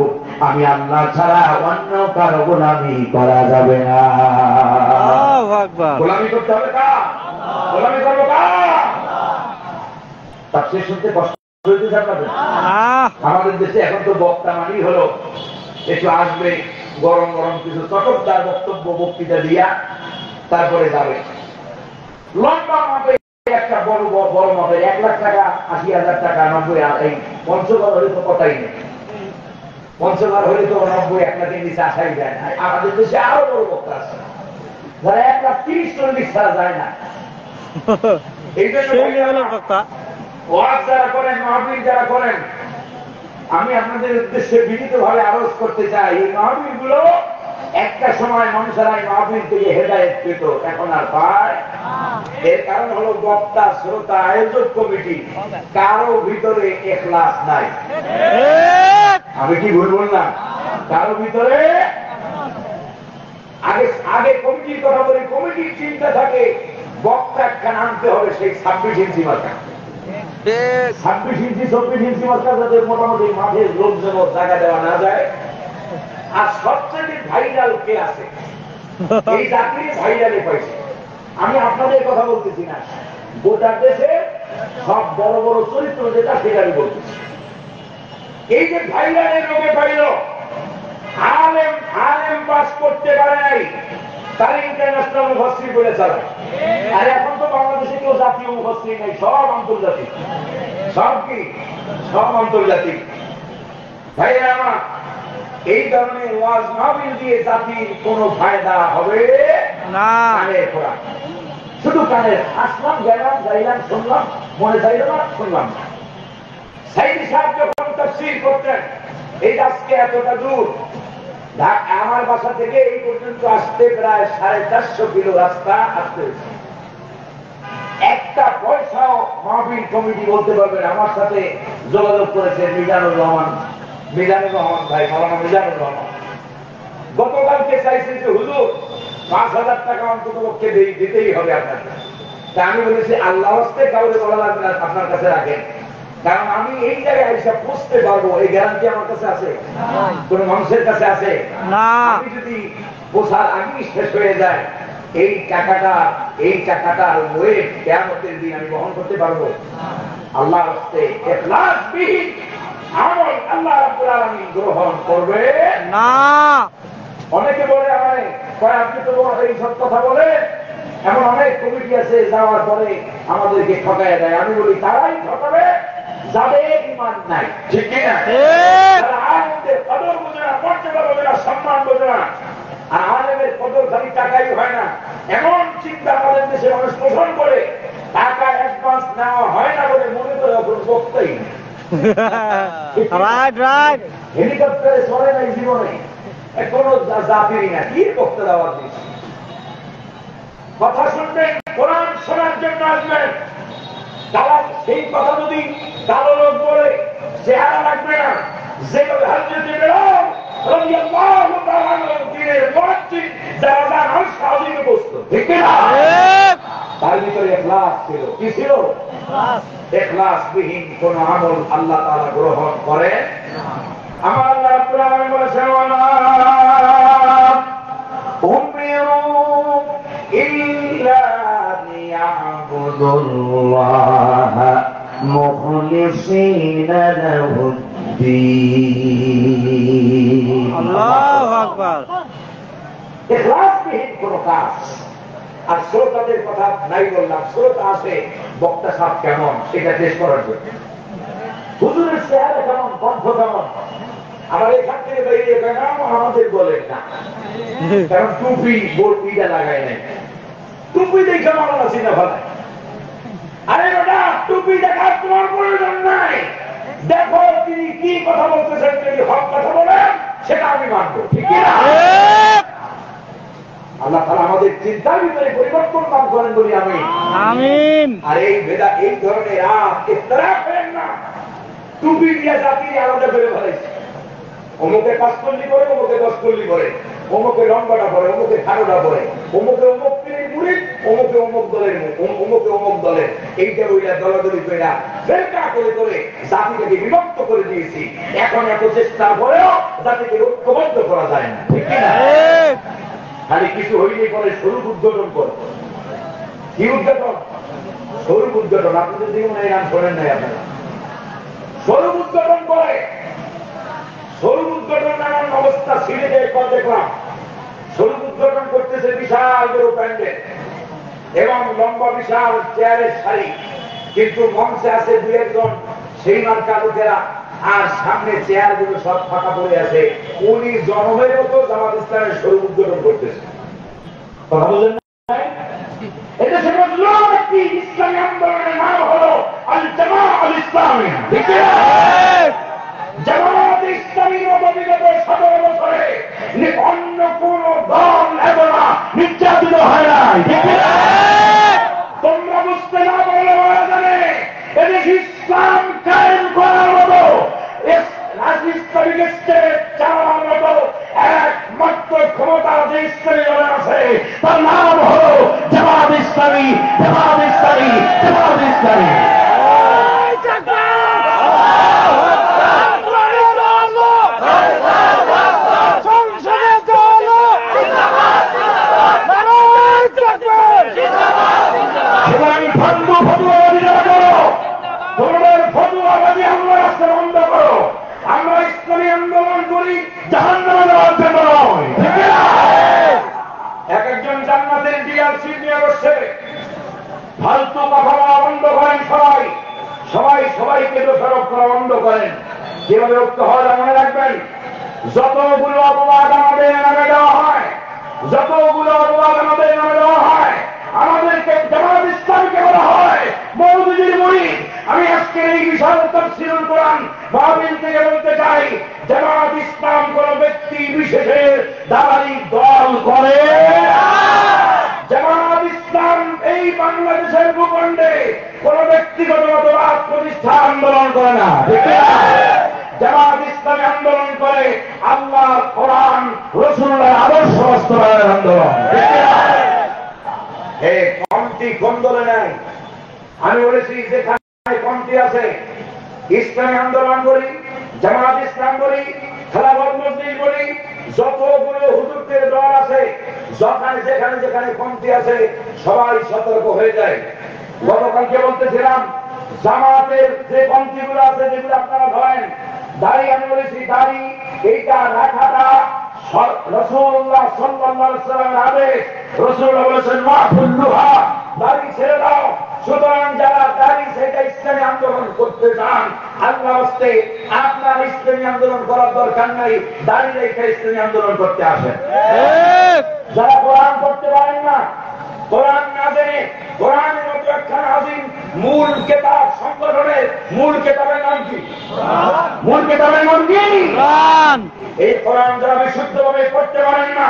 আমি আল্লাহ ছাড়া অন্য কারো গোলামি করা যাবে না। আল্লাহু আকবার। গোলামি করতে হবে কার? গোলামি করবো কার? তার শেষ হতে কষ্ট হইতে আপনাদের। আমাদের দেশে এখন তো বক্তা মানেই হলো একটু আসবে গরম গরম কিছু চটকদার বক্তব্য বক্তৃতা দিয়া তারপরে যাবে। লম্বা মাপে একটা বড় বড় মাপের 1 লাখ টাকা 80,000 টাকা 90 এই পঞ্চগড় হলে তো কথাই নেই। পঞ্চগড় হলে তো 90-1 লাখের নিচে আসাই যায় না। আমাদের দেশে আরো বড় বক্তা আছে যারা 1,30,40 ছাড়া যায় না। এই জন্য ওয়াজ যারা করেন মাহফিল যারা করেন আমি আপনাদের উদ্দেশ্যে বিনীত ভাবে আরোজ করতে চাই এই মাহফিল গুলো একটা সময় মানুষেরা এই মাহফিল থেকে হেদায়েত পেত, এখন আর পায়। এর কারণ হলো বক্তা শ্রোতা আয়োজক কমিটি কারো ভিতরে ইখলাস নাই। আমি কি ভুল বললাম? কারো ভিতরে আগে কমিটির কথা বলে কমিটির চিন্তা থাকে বক্তা একটা আনতে হবে সেই 26 ইঞ্চি মাথা, 26 ইঞ্চি 24 ইঞ্চি মাথা যাদের মোটামুটি মাঠের লোক যেন জায়গা দেওয়া না যায়। আর সবচেয়ে ভাইরাল কে আছে এই চাকরি ভাইরালে পাইছে। আমি আপনাদের কথা বলতেছি না, গোটা দেশে সব বড় বড় চরিত্র যেটা সেটা আমি বলতেছি। এই যে ভাইরালের লোকে পাইল আলেম আলেম পাস করতে পারে নাই তার ইন্টারন্যাশনাল মুফাসসির বলে চালায়। আর এখন তো বাংলাদেশে কেউ জাতীয় মুফাসসির নাই, সব আন্তর্জাতিক। সব কি? সব আন্তর্জাতিক। ভাইরা আমার এই ধরনের ওয়াজ মাহফিল দিয়ে জাতির কোনো ফায়দা হবে না। শুধু কানের আসলাম গেলাম যাইলাম শুনলাম মনে চাইল না শুনলাম না। সাইদি সাহেব যখন তাফসীর করতেন এই আজকে এতটা দূর আমার বাসা থেকে এই পর্যন্ত আসতে প্রায় 450 কিলো রাস্তা আসতে হয়েছে। একটা পয়সাও মাহফিল কমিটি বলতে পারবেন আমার সাথে যোগাযোগ করেছে মিজানুর রহমান ভাই, মাওলানা মিজানুর রহমান। গতকালকে চাইছে যে হুজুর 5,000 টাকা অন্তত পক্ষে দিতেই হবে আপনাকে। তা আমি বলেছি আল্লাহ হস্তে কাউরে বলা লাগবে না, আপনার কাছে রাখেন। কারণ আমি এই জায়গায় আইসা বুঝতে পারবো এই গ্যারান্টি আমার কাছে আছে? কোন মানুষের কাছে আছে না। আমি যদি বোঝার আগেই শেষ হয়ে যায় এই টাকাটার ওয়েট কিয়ামতের দিন আমি বহন করতে পারবো? আল্লাহর হস্তে ইখলাসবিহীন আমল আল্লাহ রাব্বুল আলামিন গ্রহণ করবে না। অনেকে বলে আমারে কয় আপনি তো এই সব কথা বলে, এমন অনেক কমিটি আছে যাওয়ার পরে আমাদেরকে ঠকায় দেয়। আমি বলি তারাই ঠকাবে যাদের ঈমান নাই, ঠিক কিনা? তারা আলেমদের কদর বোঝে না, মর্যাদা বোঝে না, সম্মান বোঝে না। আর আলেমের কদর খালি টাকাই হয় না, এমন চিন্তা আমাদের দেশে মানুষ পোষণ করে টাকা অ্যাডভান্স নেওয়া হয় না বলে মনে করে এখন বক্তাই হেলিকপ্টারে চলে নাই জীবনে কোনো জাতিরই না, কি বক্তা দেওয়ার দিচ্ছে। কথা শুনবেন, কোরআন শোনার জন্য আসবেন। তারা সেই কথা যদি কালো লোক বলে চেহারা লাগবে না। যেভাবে হযরতে বেলাল রাদিয়াল্লাহু তাআলা দিনের মুয়াজ্জিন যারা জানার সাহায্যে বসতো, ঠিক না? তার ভিতরে ইখলাস ছিল। কি ছিল? ইখলাসবিহীন কোন আমল আল্লাহ তাআলা গ্রহণ করেন না। আমার আল্লাহ রাব্বুল আলামিন বলেছেন ওয়ালা উমিরু ইল্লা লিয়াবুদুল্লাহ মুখলিসিনা লাহুদ্দীন। আল্লাহু আকবার। ইখলাসবিহীন কোন কাজ। আর শ্রোতাদের কথা নাই বললাম, শ্রোতা আছে বক্তা সাহেব কেমন সেটা টেস্ট করার জন্য। হুজুরের চেহারা কেমন, কণ্ঠ কেমন। আমার এখান থেকে বেরিয়ে কেন আমাদের বলেন না, কারণ টুপি বটিটা লাগাই নাই, টুপি দেখে মামলা চিনা ফেলায়। আরে বেটা, টুপি দেখার তোমার প্রয়োজন নাই, দেখো তিনি কি কথা বলতেছেন, যদি হক কথা বলেন সেটা আমি মানব, ঠিক না? আল্লাহ তাআলা আমাদের চিন্তার ভিতরে পরিবর্তন দান করেন বলি আমি আমিন। আর এই বেদা এই ধরনের ইফতিরা করেন না, টুপি দিয়ে জাতি আলাদা করে ফেলেছে। অমুকে 5 কল্লি করে, অমুকে 10 কল্লি করে, অমুকে লম্বাটা করে, অমুকে খাড়োটা করে, অমুকে অমুক পীরের মুরিদ, অমুকে অমুক দলের, অমুকে অমুক দলের, এইটা ওইটা দলাদলি করে ফেরকা করে করে জাতিটাকে বিভক্ত করে দিয়েছি। এখন এত চেষ্টা করেও জাতিকে ঐক্যবদ্ধ করা যায় না, ঠিক কিনা? খালি কিছু হইলে পরে স্বরূপ উদ্ঘাটন করে। কি উদ্ঘাটন? স্বরূপ উদ্ঘাটন। আপনি যদি জীবনে গান শোনেন নাই, আপনারা স্বরূপ উদ্ঘাটন করে। স্বরূপ উদ্ঘাটন নানান অবস্থা সিঁড়িতে একবার দেখলাম, স্বরূপ উদ্ঘাটন করতেছে বিশাল বড় প্যান্ডেল এবং লম্বা বিশাল চেয়ারের সারি, কিন্তু মঞ্চে আছে 2-1 সেই মার্কা লোকেরা, আর সামনে চেয়ার গুলো সব ফাঁকা পড়ে আছে। উনি জনমের মতো জামাত ইসলামের স্বরূপ উদ্ঘাটন করতেছে। কথা বলেন না? এটা সে বলল একটি ইসলামী আন্দোলনের নাম হলো আল জামাআত আল ইসলামী। জামাত ইসলামীর মতো বিগত 17 বছরে অন্য কোন দল এবং নির্যাতিত হয় নাই। তোমরা বুঝতে না পারলে ওরা জানে এদেশ ইসলাম কায়েম করার মতো, ইসলামিক স্টেট চালানোর মতো একমাত্র ক্ষমতা যে ইসলামী দলে আছে তার নাম হলো জামাত ইসলামী। জামাত ইসলামী, জামাত ইসলামী। আমরা ইসলামী আন্দোলন করি জাহান্নামে যাওয়ার জন্য নয়। এক একজন জান্নাতের ডিআরসি নিয়ে বসছে, ফালতু কথা বলা বন্ধ করেন। সবাই সবাই সবাইকে দোষারোপ করা বন্ধ করেন। কিভাবে রক্ত হয় মনে রাখবেন, যতগুলো অপবাদ আমাদের নামে দেওয়া হয়, যতগুলো অপবাদ আমাদের নামে দেওয়া হয়, আমাদেরকে জামাত ইসলামকে বলা হয় মওদুদির মুরিদ। আমি আজকে এই বিশাল তাফসীরুল কোরআন মাহফিল থেকে বলতে চাই, জামাত ইসলাম কোন ব্যক্তি বিশেষের দালালি দল করে। জামাত ইসলাম এই বাংলাদেশের ভূখণ্ডে কোন ব্যক্তিগত মতবাদ প্রতিষ্ঠা আন্দোলন করে না। জামাত ইসলামী আন্দোলন করে আল্লাহর কোরআন রাসূলের আদর্শ বাস্তবায়নের আন্দোলন। কমতি কোন দলে নাই? আমি বলেছি যেখানে কমতি আছে ইসলামী আন্দোলন করি, জামাত ইসলাম করি, খেলাফত মজলিস করি, যতগুলো হুজুরদের দল আছে, যেখানে যেখানে কমতি আছে সবাই সতর্ক হয়ে যায়। গতকালকে বলতেছিলাম জামাতের যে কমতিগুলো আছে যেগুলো আপনারা ধরেন, দাড়ি, আমি বলেছি দাড়ি এইটা রাখাটা রাসূলুল্লাহ সাল্লাল্লাহু আলাইহি ওয়াসাল্লামের আদেশ। রাসূলুল্লাহ বলেছেন মাহফুল্লুহা, দাড়ি ছেড়ে দাও। সুতরাং যারা দাড়ি সেটা ইসলামী আন্দোলন করতে চান, আল্লাহ হস্তে আপনার ইসলামী আন্দোলন করার দরকার নাই, দাড়ি রেখে ইসলামী আন্দোলন করতে আসেন। যারা কোরআন পড়তে পারেন না, কোরআন না জেনে কোরআনের মতো একখানা আজিম মূল কিতাব সংগঠনের মূল কিতাবের নাম কি? মূল কিতাবের নাম কি? কোরআন। এই কোরআন যারা বিশুদ্ধভাবে পড়তে পারেন না,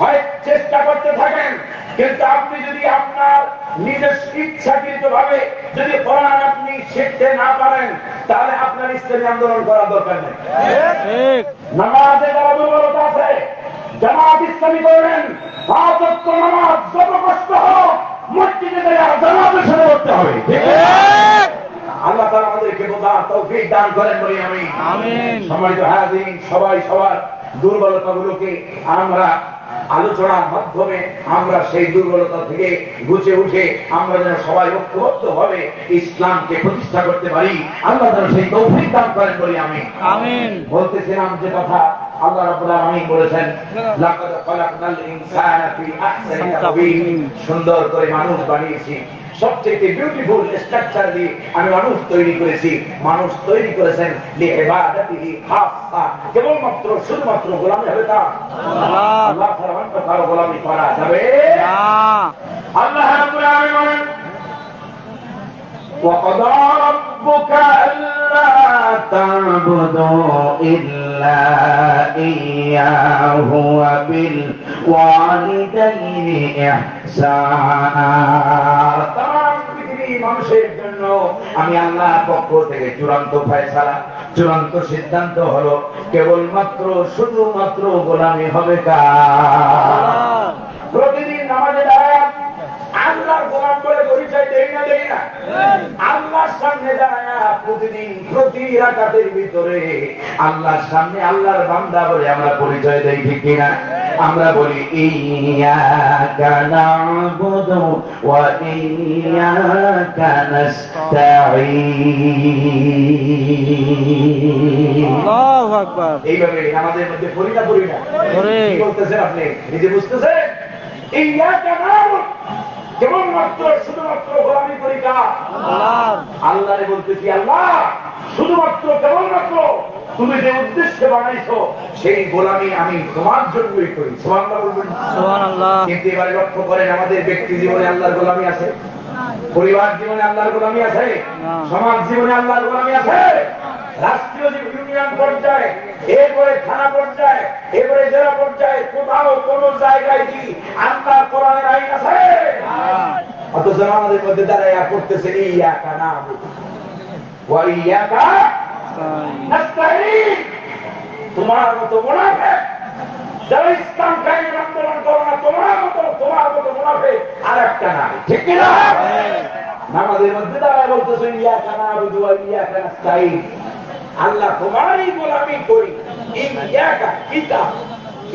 হয় চেষ্টা করতে থাকেন, কিন্তু আপনি যদি আপনার নিজের ইচ্ছাকৃত ভাবে যদি কোরআন আপনি শিখতে না পারেন, তাহলে আপনার ইসলামী আন্দোলন করার দরকার নেই। নামাজে যারা দুর্বলতা আছে, জামাত ইসলামী করেন, 5 ওয়াক্ত নামাজ যত কষ্ট হোক মসজিদে জামাতের সাথে করতে হবে। আল্লাহ তাআলা আমাদেরকে বোঝার তৌফিক দান করেন বলি আমি আমিন। সম্মানিত হাজিরিন, সবাই সবার দুর্বলতাগুলোকে আমরা আলোচনার মাধ্যমে আমরা সেই দুর্বলতা থেকে গুছে উঠে আমরা যেন সবাই ঐক্যবদ্ধ ভাবে ইসলামকে প্রতিষ্ঠা করতে পারি, আল্লাহ যেন সেই তৌফিক দান করেন বলি আমি আমিন। বলতেছিলাম যে কথা আল্লাহ রাব্বুল আলামিন বলেছেন, লাকাদ খালাকনাল ইনসানা ফি আহসানি তাকওয়িম, সুন্দর করে মানুষ বানিয়েছি, সবচেয়ে বিউটিফুল স্ট্রাকচার দিয়ে আমি মানুষ তৈরি করেছি। মানুষ তৈরি করেছেন লিইবাদাতিহি খাসসা, কেবলমাত্র শুধুমাত্র গোলামি হবে তা আল্লাহ ছাড়া অন্য কারো গোলামি করা যাবে না। আল্লাহ রাব্বুল আলামিন বলেন وَقَضَى رَبُّكَ أَلَّا تَعْبُدُوا إِلَّا إِيَّاهُ وَبِالْوَالِدَيْنِ إِحْسَانًا। তাম পৃথিবীর মানুষের জন্য আমি আল্লাহর পক্ষ থেকে চূড়ান্ত ফয়সালা, চূড়ান্ত সিদ্ধান্ত হলো কেবলমাত্র শুধুমাত্র গোলামি হবে কার? প্রতিদিন নামাজে দাঁড়ায় আল্লাহর গোলাম বলে পরিচয় দেই না দেই না? আল্লাহর সামনে দাঁড়ায় প্রতিদিন প্রতি রাকাতের ভিতরে আল্লাহর সামনে আল্লাহর বান্দা বলে আমরা পরিচয় দেই, ঠিক কিনা? আমরা বলি ইয়্যাকা না'বুদু ওয়া ইয়্যাকা নাস্তাঈন। আল্লাহু আকবার। এইভাবে আমাদের মধ্যে পড়ি না পড়ি না? কি বলতেছেন আপনি নিজে বুঝতেছেন? ইয়্যাকা না'বুদু কেবলমাত্র শুধুমাত্র গোলামি করি কার? আল্লাহরে বলতেছি আল্লাহ শুধুমাত্র কেবলমাত্র তুমি যে উদ্দেশ্যে বানাইছো সেই গোলামি আমি তোমার জন্যই করি। সুবহানাল্লাহ বলবেন। সুবহানাল্লাহ। কিন্তু এবারে লক্ষ্য করেন আমাদের ব্যক্তি জীবনে আল্লাহর গোলামি আছে, পরিবার জীবনে আল্লাহর গোলামি আছে, সমাজ জীবনে আল্লাহর গোলামি আছে, রাষ্ট্রীয় ইউনিয়ন পর্যায়ে, এরপরে থানা পর্যায়ে, এরপরে জেলা পর্যায়ে কোথাও কোন জায়গায় কি আল্লাহর কোরআনের আইন আছে? অথচ আমাদের মধ্যে দাঁড়ায় করতেছে ইয়্যাকা না'বুদু ওয়া ইয়্যাকা নাস্তাঈন। তোমার মতো মুনাফিক যারা ইসলাম কায়েমের আন্দোলন করো না, তোমার মতো মুনাফিক আর একটা নাই, ঠিক কিনা? নামাজের মধ্যে দাঁড়ায় বলতেছে ইয়্যাকা না'বুদু ওয়া ইয়্যাকা নাস্তাঈন। আল্লাহ তোমারই গোলামি করি, ইয়্যাকা কিতাব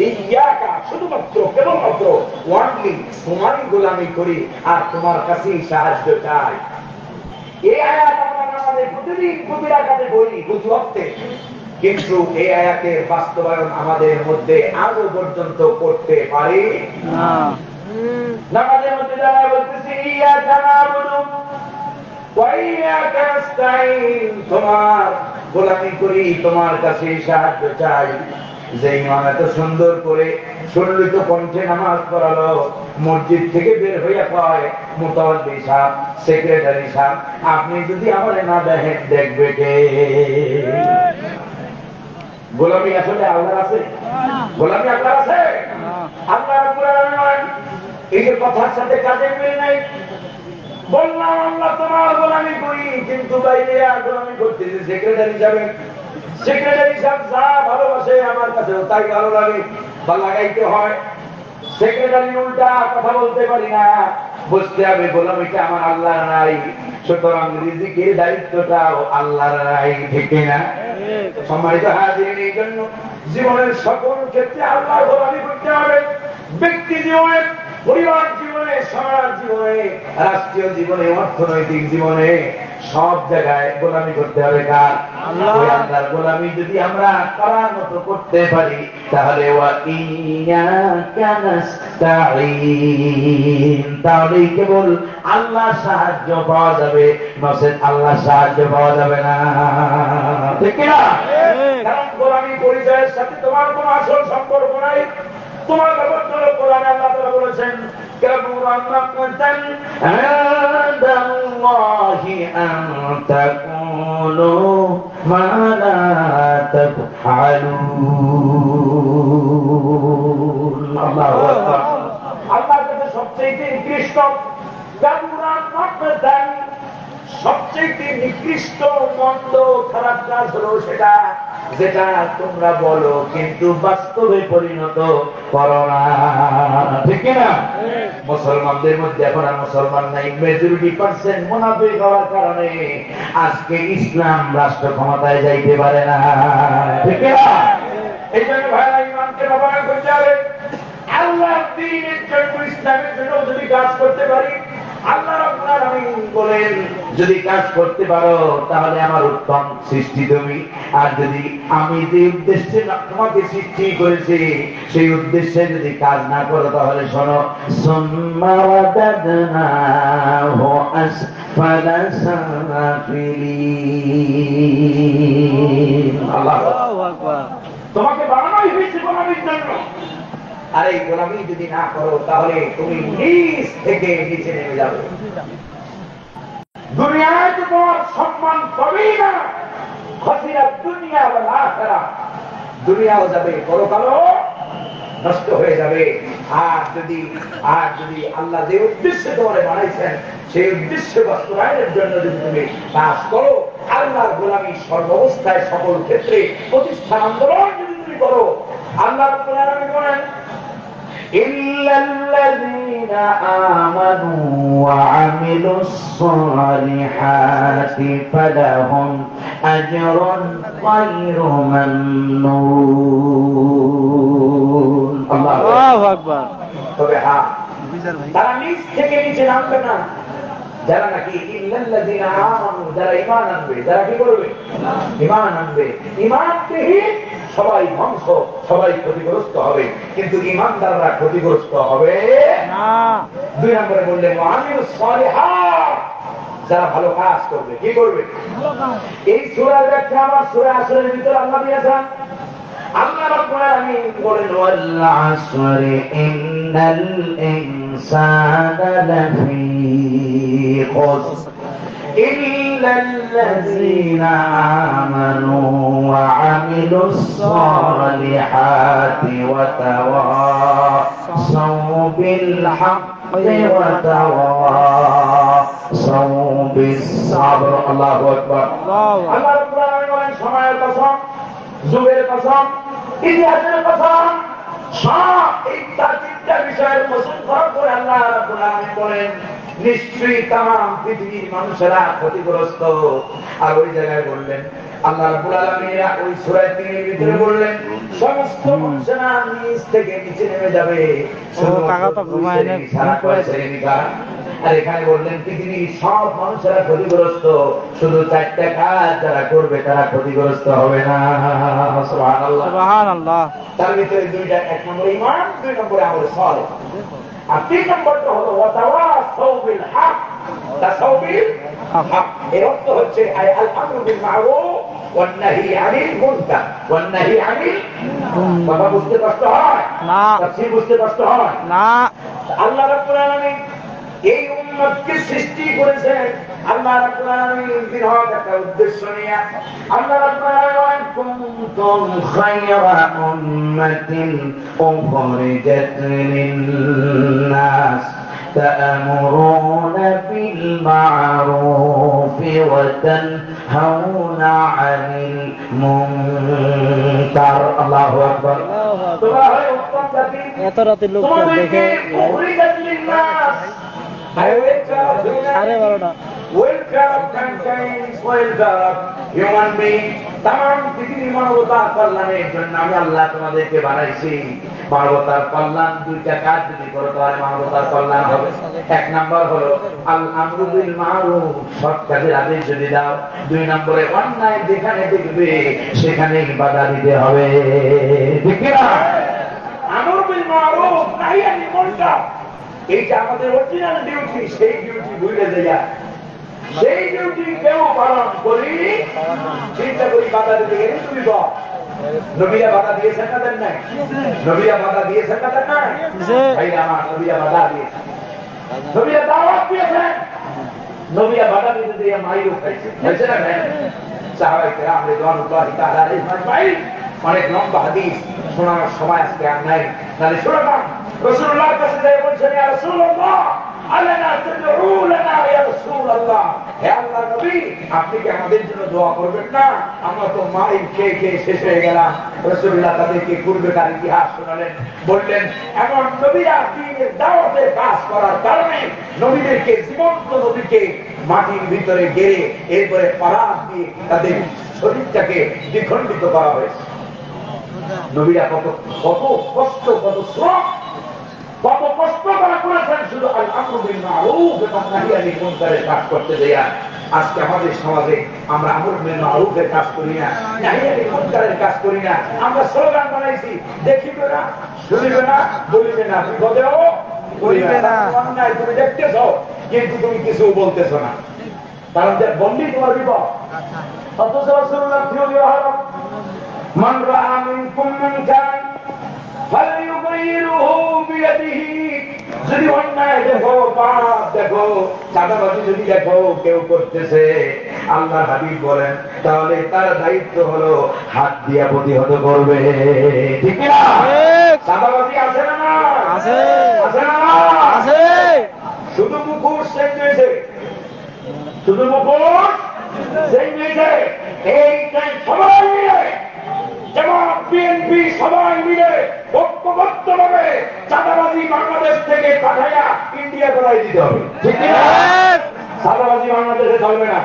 ইয়্যাকা শুধুমাত্র কেবলমাত্র ওয়ানলি তোমারই গোলামি করি আর তোমার কাছেই সাহায্য চাই। এই আয়াত আমরা আমাদের প্রতিদিন প্রতি রাকাতে বলি প্রতি ওয়াক্তে, কিন্তু এই আয়াতের বাস্তবায়ন আমাদের মধ্যে আজও পর্যন্ত করতে পারি না। নামাজের মধ্যে দাঁড়ায় বলতেছি ইয়্যাকা না'বুদু ওয়া ইয়্যাকা নাস্তাঈন, তোমার গোলামি করি, তোমার কাছে সাহায্য চাই। যে ইমাম এত সুন্দর করে সুললিত কণ্ঠে নামাজ পড়ালো, মসজিদ থেকে বের হইয়া কয় মুতাওয়াল্লি সাহেব, সেক্রেটারি সাহেব, আপনি যদি আমারে না দেখেন দেখবে কে? গোলামি আসলে আল্লাহর আছে? গোলামি আল্লাহর আছে? আল্লাহ রাব্বুল আলামিন এই যে কথার সাথে কাজের মিল নাই। বললাম আল্লাহ তোমার গোলামি করি, কিন্তু বাইরে আর গোলামি করতেছে সেক্রেটারি যাবেন। সেক্রেটারি সাহেব যা ভালোবাসে আমার কাছেও তাই ভালো লাগে বা লাগাইতে হয়। সেক্রেটারি উল্টা কথা বলতে পারি না, বুঝতে হবে গোলামিটা আমার আল্লাহ নাই, সুতরাং রিজিকের দায়িত্বটাও আল্লাহর নাই, ঠিক না? সম্মানিত হাজিরিন, এই জন্য জীবনের সকল ক্ষেত্রে আল্লাহর গোলামি করতে হবে। ব্যক্তি জীবনে, পরিবার জীবনে, সমাজ জীবনে, রাষ্ট্রীয় জীবনে, অর্থনৈতিক জীবনে, সব জায়গায় গোলামি করতে হবে কার? আল্লাহর গোলামি যদি আমরা করার মতো করতে পারি তাহলে ওয়া ইয়্যাকা নাস্তাঈন, তাহলেই কেবল আল্লাহ সাহায্য পাওয়া যাবে, নচেত আল্লাহ সাহায্য পাওয়া যাবে না, ঠিক না? কারণ গোলামি পরিচয়ের সাথে তোমার কোনো আসল সম্পর্ক নাই। তোমার ব্যাপার হলো কোরআনে আল্লাহ তাআলা বলেছেন কাবুরা মাকতান ইনদাল্লাহি আন তাকুলু মা লা তাফআলুন। আল্লাহু আকবার। আল্লাহর কাছে সবচেয়ে নিকৃষ্ট কাবুরা মাকতান, সবচেয়ে নিকৃষ্ট মন্দ খারাপ কাজ হলো সেটা যেটা তোমরা বলো কিন্তু বাস্তবে পরিণত করো না, ঠিক না? মুসলমানদের মধ্যে এখন আর মুসলমান নাই, মেজরিটি পার্সেন্ট মুনাফিক হওয়ার কারণে আজকে ইসলাম রাষ্ট্র ক্ষমতায় যাইতে পারে না, ঠিক না? এই জন্য ভাইরা ইমানকে ব্যবহার করতে হবে। আল্লাহর দ্বীনের জন্য, ইসলামের জন্য যদি কাজ করতে পারি আল্লাহ রাব্বুল আলামিন বলেন যদি কাজ করতে পারো তাহলে আমার উত্তম সৃষ্টি তুমি, আর যদি আমি যে উদ্দেশ্যে তোমাকে সৃষ্টি করেছি সেই উদ্দেশ্যে যদি কাজ না করো তাহলে শোনো, সুম্মা রাদাদনাহু আসফালা সাফিলিন। আল্লাহু আকবার। তোমাকে বানানোই হয়েছে গোলামির জন্য, আর এই গোলামি যদি না করো তাহলে তুমি নিচ থেকে নিচে নেমে যাবে। দুনিয়ায় তো তোমার সম্মান পাবেই না, খসিরা দুনিয়া ওয়াল আখিরাহ, দুনিয়াও যাবে পরকালও নষ্ট হয়ে যাবে। আর যদি আল্লাহ যে উদ্দেশ্যে তোমার বানাইছেন সেই উদ্দেশ্য বাস্তবায়নের জন্য যদি তুমি কাজ করো, আল্লাহর গোলামি সর্বাবস্থায় সকল ক্ষেত্রে প্রতিষ্ঠান আন্দোলন যদি তুমি করো, আল্লাহ রাব্বুল আলামিন বলেন إلا الذين آمنوا وعملوا الصالحات فلهم أجر غير ممنون। الله أكبر। তবে হ্যাঁ, তারা নিচ থেকে নিচে নামবে না, যারা নাকি ইল্লাল্লাযীনা আমানু, যারা ঈমান আনবে, যারা কি করবে? ঈমান আনবে। ঈমানবিহীন সবাই ধ্বংস, সবাই ক্ষতিগ্রস্ত হবে, কিন্তু ঈমানদাররা ক্ষতিগ্রস্ত হবে না। 2 নম্বরে বললেন ওয়ামিলুস সালিহাত, যারা ভালো কাজ করবে। কি করবে? এই সূরার ব্যাখ্যা আমার সূরা আসরের ভিতরে আল্লাহ দিয়েছেন। আল্লাহ রাব্বুল আলামিন বলেন ওয়াল আসরি ইন্নাল ইনসানা লাফি খুসর ইল্লাল্লাযীনা আমানু ওয়া আমিলুস সালিহাতি ওয়া তাওয়াসাউ বিল হাক্কি ওয়া তাওয়াসাউ বিস সাবর। আল্লাহু আকবার। আল্লাহ রাব্বুল আলামিন বলেন সময়ের কসম, যুগের কসম, ইতিহাসের কসম, সব এই 3টা বিষয়ের কসম করার পরে আল্লাহ রাব্বুল আলামিন বলেন নিশ্চয়ই তামাম পৃথিবীর মানুষেরা ক্ষতিগ্রস্ত। আর ওই জায়গায় বললেন আল্লাহ রাব্বুল আলামিন ওই সূরা 3 এর ভিতরে বললেন সমস্ত মানুষেরা নিচ থেকে নিচে নেমে যাবে, শুধু কাকাটা ঘুমায় না সারা করে ছেলেমিকা। আর এখানে বললেন পৃথিবীর সব মানুষেরা ক্ষতিগ্রস্ত, শুধু 4টা কাজ যারা করবে তারা ক্ষতিগ্রস্ত হবে না। সুবহানাল্লাহ, সুবহানাল্লাহ। তার ভিতরে 2টা, 1 নম্বরে ঈমান, 2 নম্বরে আমল সালেহ। আর 3 নম্বরটা হলো ওয়াতাওয়াসাউ বিল হক, তাসাউ বিল হক। এর অর্থ হচ্ছে আল আমরু বিল মারুফ ওয়ান নাহি আনিল মুনকার ওয়ান নাহি আনিল। কথা বুঝতে কষ্ট হয় না? তাফসীর বুঝতে কষ্ট হয় না? আল্লাহ রাব্বুল আলামিন এই উম্মতকে সৃষ্টি করেছেন, আল্লাহ রাব্বুল আলামিন বিরাট একটা উদ্দেশ্য নিয়ে। আল্লাহ রাব্বুল আলামিন কুনতুম খায়রা উম্মাতিন উখরিজাত লিন-নাস তা'মুরুনা বিল মা'রুফ ওয়া তানহাউনা 'আনিল মুনকার। আল্লাহু আকবার। তোমরা হয় উত্তম জাতি, এত রাতে লোক দেখে উখরিজাত লিন-নাস, তাম পৃথিবীর মানবতার কল্যাণের জন্য আমি আল্লাহ তোমাদেরকে বানাইছি। মানবতার কল্যাণ 2টা কাজ যদি করো তাহলে মানবতার কল্যাণ হবে। 1 নম্বর হলো আল আমরু বিল মারুফ, সৎ কাজের আদেশ যদি দাও। 2 নম্বরে অন্যায় যেখানে দেখবে সেখানেই বাধা দিতে হবে। ঠিক না? আমরু বিল মারুফ নাহি আনিল মুনকার, এইটা আমাদের অরিজিনাল ডিউটি। সেই ডিউটি ভুলে যায়, সেই ডিউটি কেউ পালন করি, চিন্তা করি বাধা দিতে গেলে তুমি বল নবীরা বাধা দিয়েছেন না দেন নাই? নবীরা বাধা দিয়েছেন না দেন নাই? ভাই আমার নবীরা বাধা দিয়েছেন, নবীরা দাওয়াত দিয়েছেন, নবীরা বাধা দিতে দিয়ে মাইরও খাইছে, হয়েছে না? সাহাবায়ে কেরাম রিদওয়ানুল্লাহি তাআলা আলাইহিম আজমাইন। অনেক লম্বা হাদিস শোনানোর সময় আজকে আর নাই, তাহলে শোনাতাম। রাসূলুল্লাহর কাছে যাই বলছেন ইয়া রাসূলুল্লাহ আলানা তাদউ লানা ইয়া রাসূলুল্লাহ, হে আল্লাহর নবী আপনি কি আমাদের জন্য দোয়া করবেন না? আমরা তো মাইর খেয়ে খেয়ে শেষ হয়ে গেলাম। রাসূলুল্লাহ তাদেরকে পূর্বেকার ইতিহাস শোনালেন, বললেন এমন নবীরা দ্বীনের দাওয়াতের কাজ করার কারণে নবীদেরকে, জীবন্ত নবীকে মাটির ভিতরে গেড়ে এরপরে পারাস দিয়ে তাদের শরীরটাকে দ্বিখণ্ডিত করা হয়েছে। নবীরা কত কষ্ট, কত শ্রম, কত কষ্ট তারা করেছেন শুধু আল আমরু বিল মারুফ মারুফ এবং নাহি আনিল মুনকারের কাজ করতে দেয়া আজকে আমাদের সমাজে আমরা আমর বিল মারুফের কাজ করি না, নাহি আনিল মুনকারের কাজ করি না। আমরা স্লোগান বানাইছি, দেখিবে না, শুনিবে না, বলিবে না, বিপদেও করিবে না। অন্যায় তুমি দেখতেছ কিন্তু তুমি কিছু বলতেছ না, কারণ যে বন্দি তোমার বিপদ। অথচ রাসূলুল্লাহ মান রাআ মিনকুম মুনকারান ফালইউগাইয়িরহু বিয়াদিহি, যদি অন্যায় দেখো, পাপ দেখো, চাঁদাবাজি যদি দেখো কেউ করতেছে, আল্লাহর হাবিব বলেন তাহলে তার দায়িত্ব হলো হাত দিয়া প্রতিহত করবে। ঠিক না? চাঁদাবাজি আছে না না? আছে আছে না না? আছে। শুধু মুখোশ চেঞ্জ হয়েছে, শুধু মুখোশ চেঞ্জ হয়েছে। এইটাই সবাই মিলে, যেমন বিএনপি সবাই মিলে ঐক্যবদ্ধ ভাবে চাঁদাবাজি বাংলাদেশ থেকে পাঠাইয়া ইন্ডিয়া করাই দিতে হবে। ঠিক না? চাঁদাবাজি বাংলাদেশে চলবে না।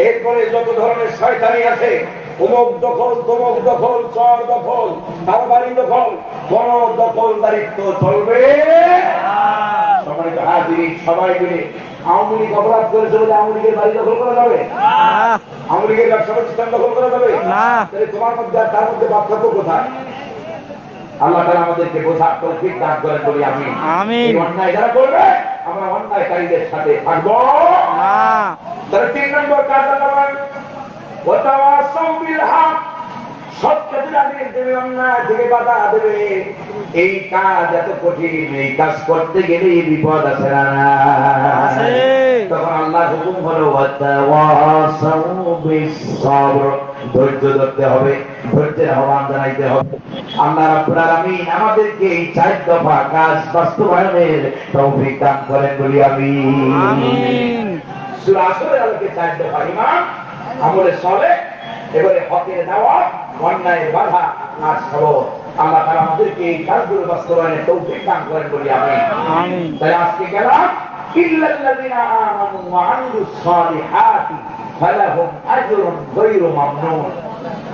এরপরে যত ধরনের শয়তানি আছে, অমুক দখল, তমুক দখল, চর দখল, কারবারি দখল, কোন দখলদারিত্ব চলবে। সম্মানিত হাজিরিন, সবাই মিলে আওয়ামী লীগ অপরাধ করেছে বলে আওয়ামী লীগের বাড়ি দখল করা যাবে? আওয়ামী লীগের ব্যবসা প্রতিষ্ঠান দখল করা যাবে? তাহলে তোমার মধ্যে আর তার মধ্যে পার্থক্য কোথায়? আল্লাহ তাআলা আমাদেরকে বোঝার তৌফিক দান করেন বলি আমিন। আমিন। এই অন্যায় যারা করবে আমরা অন্যায়কারীদের সাথে থাকবো না। তাহলে 3 নম্বর কাজ করবেন, ওয়াতাওয়াসাউ বিল হক, সত্যের আদেশ দেবে, অন্যায় থেকে বাধা দেবে। এই কাজ এত কঠিন, এই কাজ করতে গেলে বিপদ আছে না? তখন আল্লাহর হুকুম হলো ওয়াতাওয়াসাউ বিস সবর, ধৈর্য ধরতে হবে, ধৈর্যের আহ্বান জানাইতে হবে। আল্লাহ রাব্বুল আলামিন আমাদেরকে এই 4 দফা কাজ বাস্তবায়নের তৌফিক দান করেন বলি আমিন। সূরা আসরের আলোকে 4 দফা ঈমান, আমলে সালেহ, এবারে হকের দাওয়াত, অন্যায়ের বাধা আর সবর। আল্লাহ তাআলা আমাদেরকে এই কাজগুলো বাস্তবায়নের তৌফিক দান করেন বলি আমিন। তাই আজকে গেলাম ইল্লাল্লাযিনা আমানু ওয়া আমিলুস সালিহাতি ফালাহুম আজরুন গায়রু মামনুন।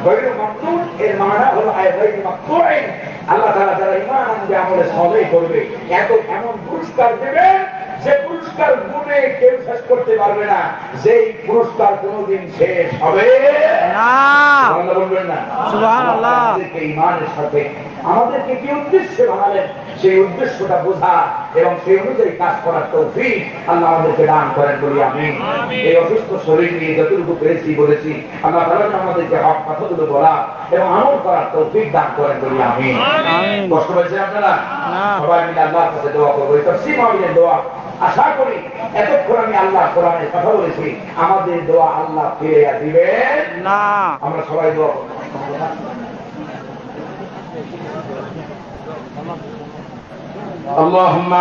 গায়রু মামনুন এর মানে হলো গায়রু মাকতুইন। আল্লাহ তাআলা যারা ঈমান আনবে, আমলে সালেহ করবে, এমন পুরস্কার দেবেন যে পুরস্কার গুণে কেউ শেষ করতে পারবে না, যেই পুরস্কার কোনদিন শেষ হবে না। বলবেন না সুবহানাল্লাহ। আমাদেরকে ঈমানের সাথে আমাদেরকে কি উদ্দেশ্যে বানালেন সেই উদ্দেশ্যটা বোঝা এবং সেই অনুযায়ী কাজ করার তৌফিক আল্লাহ আমাদেরকে দান করেন বলি আমিন। এই অসুস্থ শরীর নিয়ে যতটুকু পেরেছি বলেছি, আল্লাহ তাআলা আমাদেরকে হক কথাগুলো বলা এবং আমল করার তৌফিক দান করেন বলি আমিন। কষ্ট পাচ্ছেন আপনারা? সবাই মিলে আল্লাহর কাছে দোয়া করবো। তাফসীর মাহফিলের দোয়া, আশা করি এতক্ষণ আমি আল্লাহ কোরআনের কথা বলেছি, আমাদের দোয়া আল্লাহ ফিরে দিবেন না। আমরা সবাই দোয়া করব। اللهم